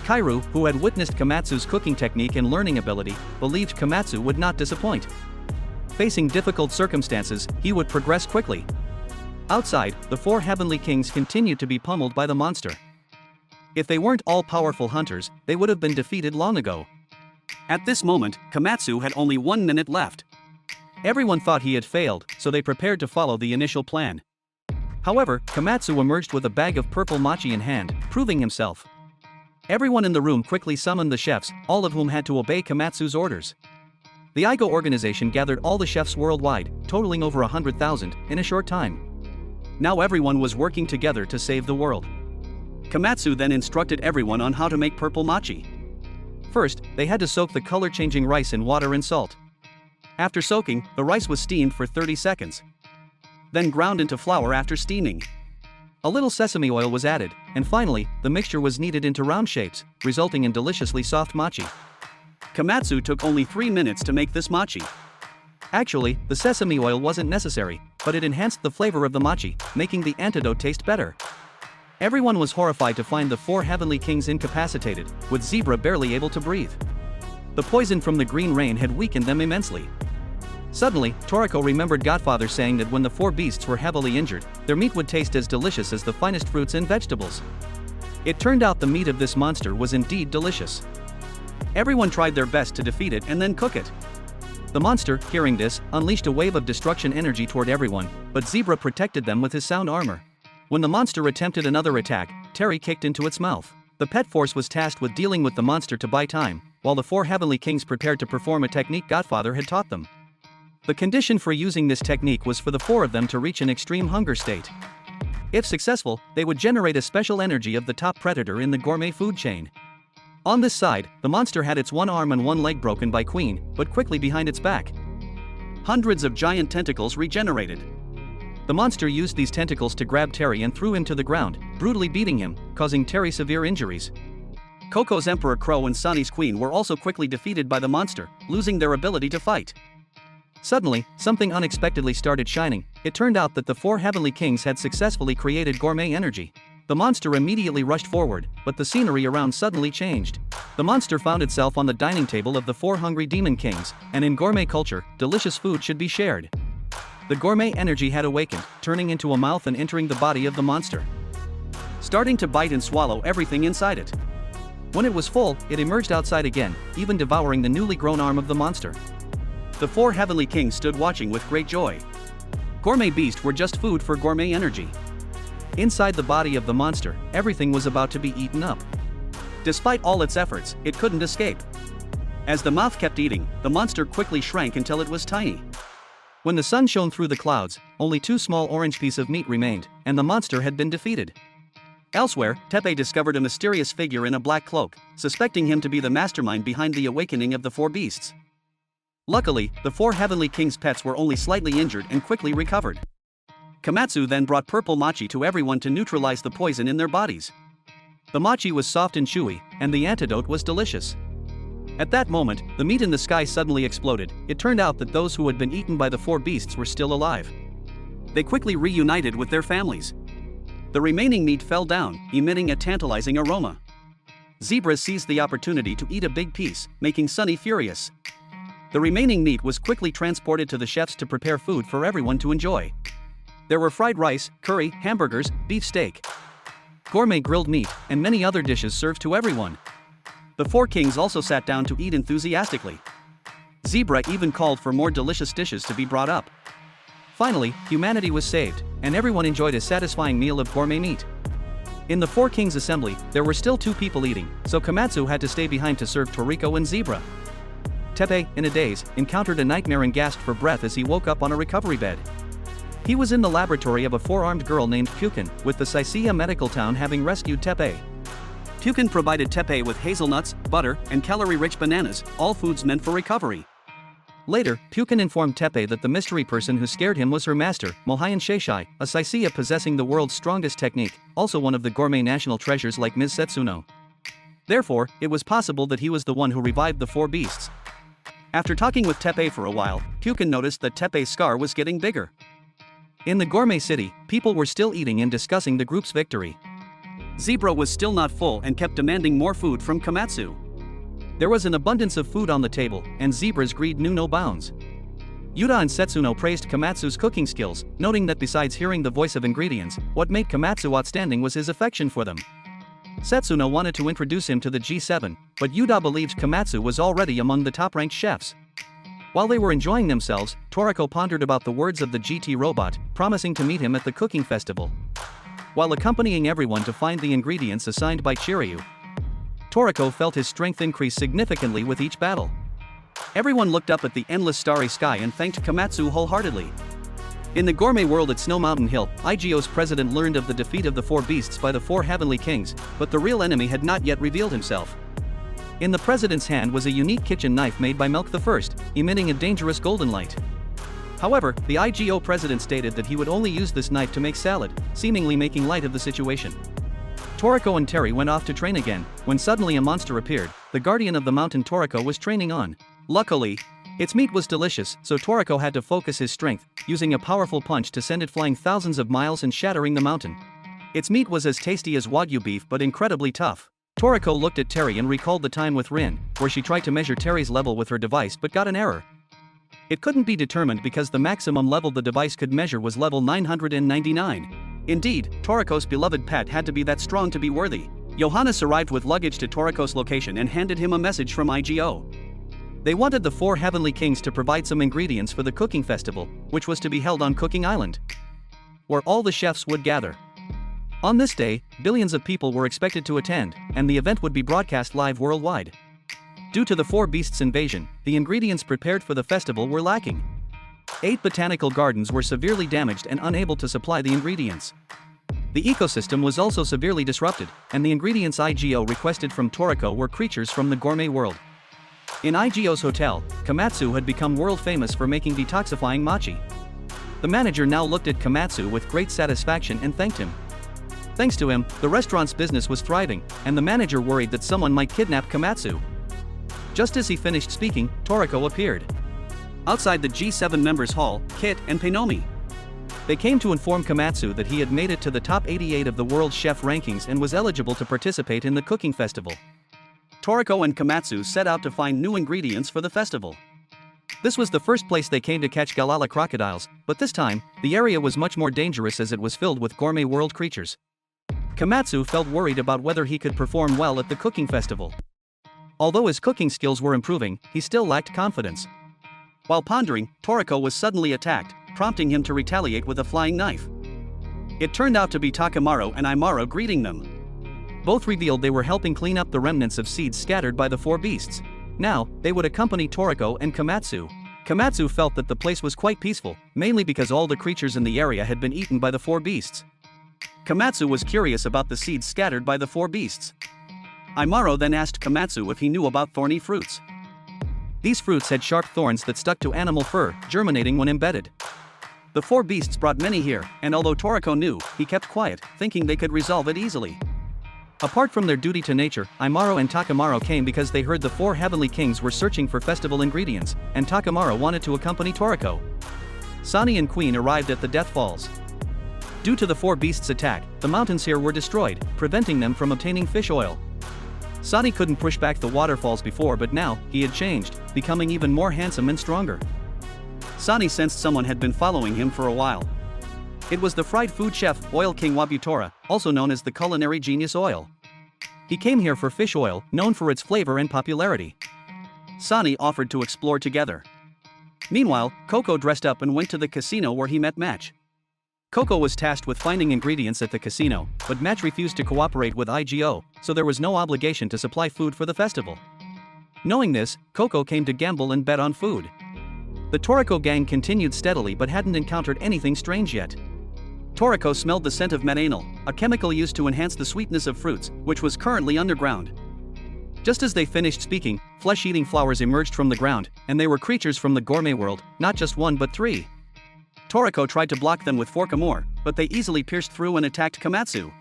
Kairu, who had witnessed Komatsu's cooking technique and learning ability, believed Komatsu would not disappoint. Facing difficult circumstances, he would progress quickly. Outside, the four heavenly kings continued to be pummeled by the monster. If they weren't all-powerful hunters, they would have been defeated long ago. At this moment, Komatsu had only 1 minute left. Everyone thought he had failed, so they prepared to follow the initial plan. However, Komatsu emerged with a bag of purple mochi in hand, proving himself. Everyone in the room quickly summoned the chefs, all of whom had to obey Komatsu's orders. The Igo organization gathered all the chefs worldwide, totaling over 100,000, in a short time. Now everyone was working together to save the world. Komatsu then instructed everyone on how to make purple mochi. First, they had to soak the color-changing rice in water and salt. After soaking, the rice was steamed for 30 seconds. Then ground into flour after steaming. A little sesame oil was added, and finally, the mixture was kneaded into round shapes, resulting in deliciously soft mochi. Komatsu took only 3 minutes to make this mochi. Actually, the sesame oil wasn't necessary, but it enhanced the flavor of the mochi, making the antidote taste better. Everyone was horrified to find the four heavenly kings incapacitated, with Zebra barely able to breathe. The poison from the green rain had weakened them immensely. Suddenly, Toriko remembered Godfather saying that when the four beasts were heavily injured, their meat would taste as delicious as the finest fruits and vegetables. It turned out the meat of this monster was indeed delicious. Everyone tried their best to defeat it and then cook it. The monster, hearing this, unleashed a wave of destruction energy toward everyone, but Zebra protected them with his sound armor. When the monster attempted another attack, Terry kicked into its mouth. The pet force was tasked with dealing with the monster to buy time, while the four heavenly kings prepared to perform a technique Godfather had taught them. The condition for using this technique was for the four of them to reach an extreme hunger state. If successful, they would generate a special energy of the top predator in the gourmet food chain. On this side, the monster had its one arm and one leg broken by Queen, but quickly behind its back. Hundreds of giant tentacles regenerated. The monster used these tentacles to grab Terry and threw him to the ground, brutally beating him, causing Terry severe injuries. Coco's Emperor Crow and Sunny's Queen were also quickly defeated by the monster, losing their ability to fight. Suddenly, something unexpectedly started shining. It turned out that the four heavenly kings had successfully created gourmet energy. The monster immediately rushed forward, but the scenery around suddenly changed. The monster found itself on the dining table of the four hungry demon kings, and in gourmet culture, delicious food should be shared. The gourmet energy had awakened, turning into a mouth and entering the body of the monster, starting to bite and swallow everything inside it. When it was full, it emerged outside again, even devouring the newly grown arm of the monster. The four heavenly kings stood watching with great joy. Gourmet beasts were just food for gourmet energy. Inside the body of the monster, everything was about to be eaten up. Despite all its efforts, it couldn't escape. As the mouth kept eating, the monster quickly shrank until it was tiny. When the sun shone through the clouds, only 2 small orange pieces of meat remained, and the monster had been defeated. Elsewhere, Tepe discovered a mysterious figure in a black cloak, suspecting him to be the mastermind behind the awakening of the four beasts. Luckily, the four heavenly kings' pets were only slightly injured and quickly recovered. Komatsu then brought purple mochi to everyone to neutralize the poison in their bodies. The mochi was soft and chewy, and the antidote was delicious. At that moment, the meat in the sky suddenly exploded. It turned out that those who had been eaten by the four beasts were still alive. They quickly reunited with their families. The remaining meat fell down, emitting a tantalizing aroma. Zebra seized the opportunity to eat a big piece, making Sunny furious. The remaining meat was quickly transported to the chefs to prepare food for everyone to enjoy. There were fried rice, curry, hamburgers, beef steak, gourmet grilled meat, and many other dishes served to everyone. The four kings also sat down to eat enthusiastically. Zebra even called for more delicious dishes to be brought up. Finally, humanity was saved, and everyone enjoyed a satisfying meal of gourmet meat. In the four kings' assembly, there were still 2 people eating, so Komatsu had to stay behind to serve Toriko and Zebra. Tepe, in a daze, encountered a nightmare and gasped for breath as he woke up on a recovery bed. He was in the laboratory of a 4-armed girl named Pukin, with the Sicea medical town having rescued Tepe. Pukin provided Tepe with hazelnuts, butter, and calorie-rich bananas, all foods meant for recovery. Later, Pukin informed Tepe that the mystery person who scared him was her master, Mohayan Sheishai, a Sicea possessing the world's strongest technique, also one of the gourmet national treasures like Ms. Setsuno. Therefore, it was possible that he was the one who revived the four beasts. After talking with Tepe for a while, Pukin noticed that Tepe's scar was getting bigger. In the gourmet city, people were still eating and discussing the group's victory. Zebra was still not full and kept demanding more food from Komatsu. There was an abundance of food on the table, and Zebra's greed knew no bounds. Yuta and Setsuno praised Komatsu's cooking skills, noting that besides hearing the voice of ingredients, what made Komatsu outstanding was his affection for them. Setsuno wanted to introduce him to the G7, but Yuta believed Komatsu was already among the top-ranked chefs. While they were enjoying themselves, Toriko pondered about the words of the GT robot, promising to meet him at the cooking festival. While accompanying everyone to find the ingredients assigned by Chiryu, Toriko felt his strength increase significantly with each battle. Everyone looked up at the endless starry sky and thanked Komatsu wholeheartedly. In the gourmet world at Snow Mountain Hill, Ichiro's president learned of the defeat of the four beasts by the four heavenly kings, but the real enemy had not yet revealed himself. In the president's hand was a unique kitchen knife made by Milk I, emitting a dangerous golden light. However, the Ichiro president stated that he would only use this knife to make salad, seemingly making light of the situation. Toriko and Terry went off to train again, when suddenly a monster appeared, the guardian of the mountain Toriko was training on. Luckily, its meat was delicious, so Toriko had to focus his strength, using a powerful punch to send it flying thousands of miles and shattering the mountain. Its meat was as tasty as Wagyu beef but incredibly tough. Toriko looked at Terry and recalled the time with Rin, where she tried to measure Terry's level with her device but got an error. It couldn't be determined because the maximum level the device could measure was level 999. Indeed, Toriko's beloved pet had to be that strong to be worthy. Johannes arrived with luggage to Toriko's location and handed him a message from Igo. They wanted the four heavenly kings to provide some ingredients for the cooking festival, which was to be held on Cooking Island, where all the chefs would gather. On this day, billions of people were expected to attend, and the event would be broadcast live worldwide. Due to the four beasts' invasion, the ingredients prepared for the festival were lacking. 8 botanical gardens were severely damaged and unable to supply the ingredients. The ecosystem was also severely disrupted, and the ingredients Igo requested from Toriko were creatures from the gourmet world. In Igo's hotel, Komatsu had become world famous for making detoxifying mochi. The manager now looked at Komatsu with great satisfaction and thanked him. Thanks to him, the restaurant's business was thriving, and the manager worried that someone might kidnap Komatsu. Just as he finished speaking, Toriko appeared. Outside the G7 members' hall, Kit and Peinomi. They came to inform Komatsu that he had made it to the top 88 of the world chef rankings and was eligible to participate in the cooking festival. Toriko and Komatsu set out to find new ingredients for the festival. This was the first place they came to catch Galala crocodiles, but this time, the area was much more dangerous as it was filled with gourmet world creatures. Komatsu felt worried about whether he could perform well at the cooking festival. Although his cooking skills were improving, he still lacked confidence. While pondering, Toriko was suddenly attacked, prompting him to retaliate with a flying knife. It turned out to be Takamaru and Imaro greeting them. Both revealed they were helping clean up the remnants of seeds scattered by the four beasts. Now, they would accompany Toriko and Komatsu. Komatsu felt that the place was quite peaceful, mainly because all the creatures in the area had been eaten by the four beasts. Komatsu was curious about the seeds scattered by the four beasts. Imaro then asked Komatsu if he knew about thorny fruits. These fruits had sharp thorns that stuck to animal fur, germinating when embedded. The four beasts brought many here, and although Toriko knew, he kept quiet, thinking they could resolve it easily. Apart from their duty to nature, Imaro and Takamaru came because they heard the four heavenly kings were searching for festival ingredients, and Takamaru wanted to accompany Toriko. Sani and Queen arrived at the Death Falls. Due to the four beasts' attack, the mountains here were destroyed, preventing them from obtaining fish oil. Sani couldn't push back the waterfalls before, but now, he had changed, becoming even more handsome and stronger. Sani sensed someone had been following him for a while. It was the fried food chef, Oil King Wabutora, also known as the Culinary Genius Oil. He came here for fish oil, known for its flavor and popularity. Sani offered to explore together. Meanwhile, Coco dressed up and went to the casino where he met Match. Coco was tasked with finding ingredients at the casino, but Match refused to cooperate with Igo, so there was no obligation to supply food for the festival. Knowing this, Coco came to gamble and bet on food. The Toriko gang continued steadily but hadn't encountered anything strange yet. Toriko smelled the scent of metanol, a chemical used to enhance the sweetness of fruits, which was currently underground. Just as they finished speaking, flesh-eating flowers emerged from the ground, and they were creatures from the gourmet world, not just one but 3. Toriko tried to block them with Forkamore, but they easily pierced through and attacked Komatsu.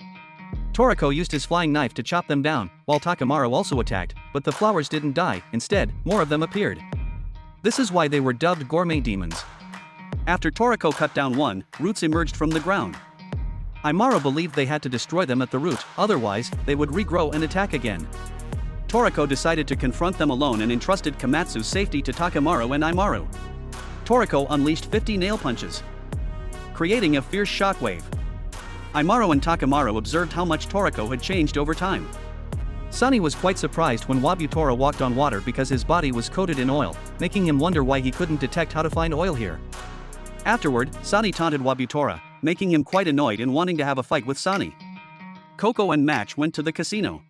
Toriko used his flying knife to chop them down, while Takamaru also attacked, but the flowers didn't die, instead, more of them appeared. This is why they were dubbed gourmet demons. After Toriko cut down one, roots emerged from the ground. Imaro believed they had to destroy them at the root, otherwise, they would regrow and attack again. Toriko decided to confront them alone and entrusted Komatsu's safety to Takemaru and Imaro. Toriko unleashed 50 nail punches, creating a fierce shockwave. Imaro and Takemaru observed how much Toriko had changed over time. Sunny was quite surprised when Wabutora walked on water because his body was coated in oil, making him wonder why he couldn't detect how to find oil here. Afterward, Sunny taunted Wabutora, making him quite annoyed and wanting to have a fight with Sunny. Coco and Match went to the casino.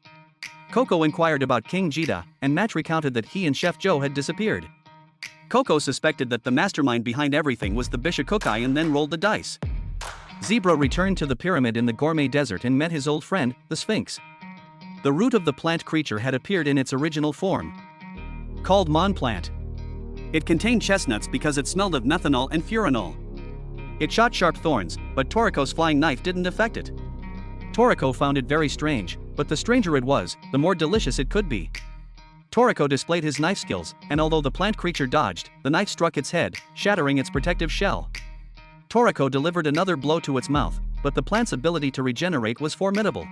Coco inquired about King Jita, and Match recounted that he and Chef Joe had disappeared. Coco suspected that the mastermind behind everything was the Bishokukai and then rolled the dice. Zebra returned to the pyramid in the Gourmet Desert and met his old friend, the Sphinx. The root of the plant creature had appeared in its original form, called Mon plant. It contained chestnuts because it smelled of methanol and furanol. It shot sharp thorns, but Toriko's flying knife didn't affect it. Toriko found it very strange, but the stranger it was, the more delicious it could be. Toriko displayed his knife skills, and although the plant creature dodged, the knife struck its head, shattering its protective shell. Toriko delivered another blow to its mouth, but the plant's ability to regenerate was formidable.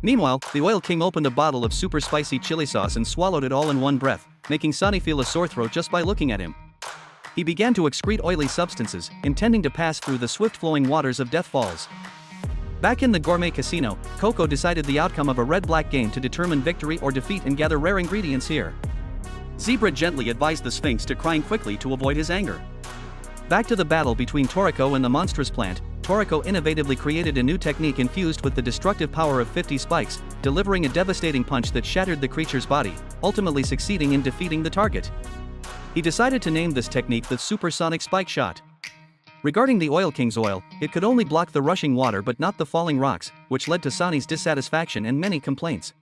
Meanwhile, the Oil King opened a bottle of super spicy chili sauce and swallowed it all in one breath, making Sunny feel a sore throat just by looking at him. He began to excrete oily substances, intending to pass through the swift-flowing waters of Death Falls. Back in the Gourmet Casino, Coco decided the outcome of a red-black game to determine victory or defeat and gather rare ingredients here. Zebra gently advised the Sphinx to climb quickly to avoid his anger. Back to the battle between Toriko and the monstrous plant, Toriko innovatively created a new technique infused with the destructive power of 50 spikes, delivering a devastating punch that shattered the creature's body, ultimately succeeding in defeating the target. He decided to name this technique the Supersonic Spike Shot. Regarding the Oil King's oil, it could only block the rushing water but not the falling rocks, which led to Sunny's dissatisfaction and many complaints.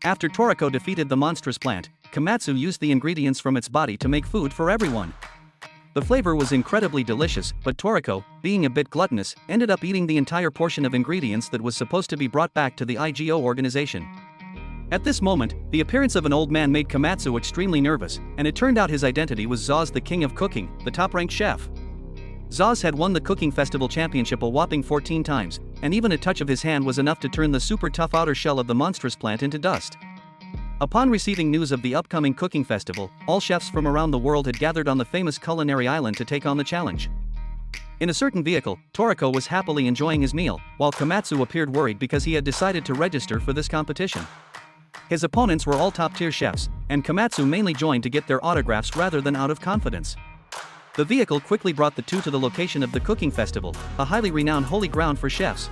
After Toriko defeated the monstrous plant, Komatsu used the ingredients from its body to make food for everyone. The flavor was incredibly delicious, but Toriko, being a bit gluttonous, ended up eating the entire portion of ingredients that was supposed to be brought back to the IGO organization. At this moment, the appearance of an old man made Komatsu extremely nervous, and it turned out his identity was Zoz, the king of cooking, the top-ranked chef. Zoz had won the cooking festival championship a whopping 14 times, and even a touch of his hand was enough to turn the super tough outer shell of the monstrous plant into dust. Upon receiving news of the upcoming cooking festival, all chefs from around the world had gathered on the famous Culinary island to take on the challenge. In a certain vehicle, Toriko was happily enjoying his meal, while Komatsu appeared worried because he had decided to register for this competition. His opponents were all top-tier chefs, and Komatsu mainly joined to get their autographs rather than out of confidence. The vehicle quickly brought the two to the location of the cooking festival, a highly renowned holy ground for chefs.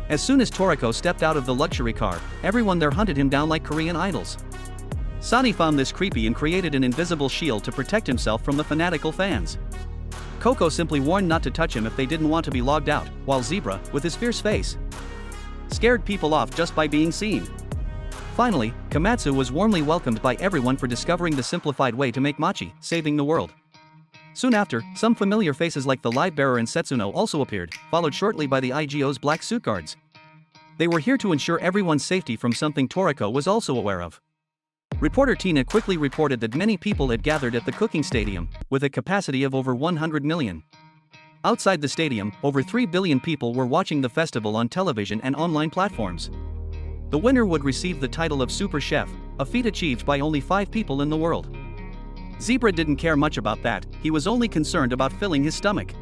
As soon as Toriko stepped out of the luxury car, everyone there hunted him down like Korean idols. Sunny found this creepy and created an invisible shield to protect himself from the fanatical fans. Coco simply warned not to touch him if they didn't want to be logged out, while Zebra, with his fierce face, scared people off just by being seen. Finally, Komatsu was warmly welcomed by everyone for discovering the simplified way to make mochi, saving the world. Soon after, some familiar faces like the live bearer and Setsuno also appeared, followed shortly by the IGO's black suit guards. They were here to ensure everyone's safety from something Toriko was also aware of. Reporter Tina quickly reported that many people had gathered at the cooking stadium, with a capacity of over 100 million. Outside the stadium, over 3 billion people were watching the festival on television and online platforms. The winner would receive the title of Super Chef, a feat achieved by only 5 people in the world. Zebra didn't care much about that, he was only concerned about filling his stomach.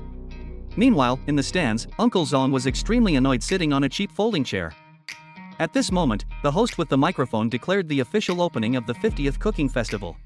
Meanwhile, in the stands, Uncle Zon was extremely annoyed sitting on a cheap folding chair. At this moment, the host with the microphone declared the official opening of the 50th Cooking Festival.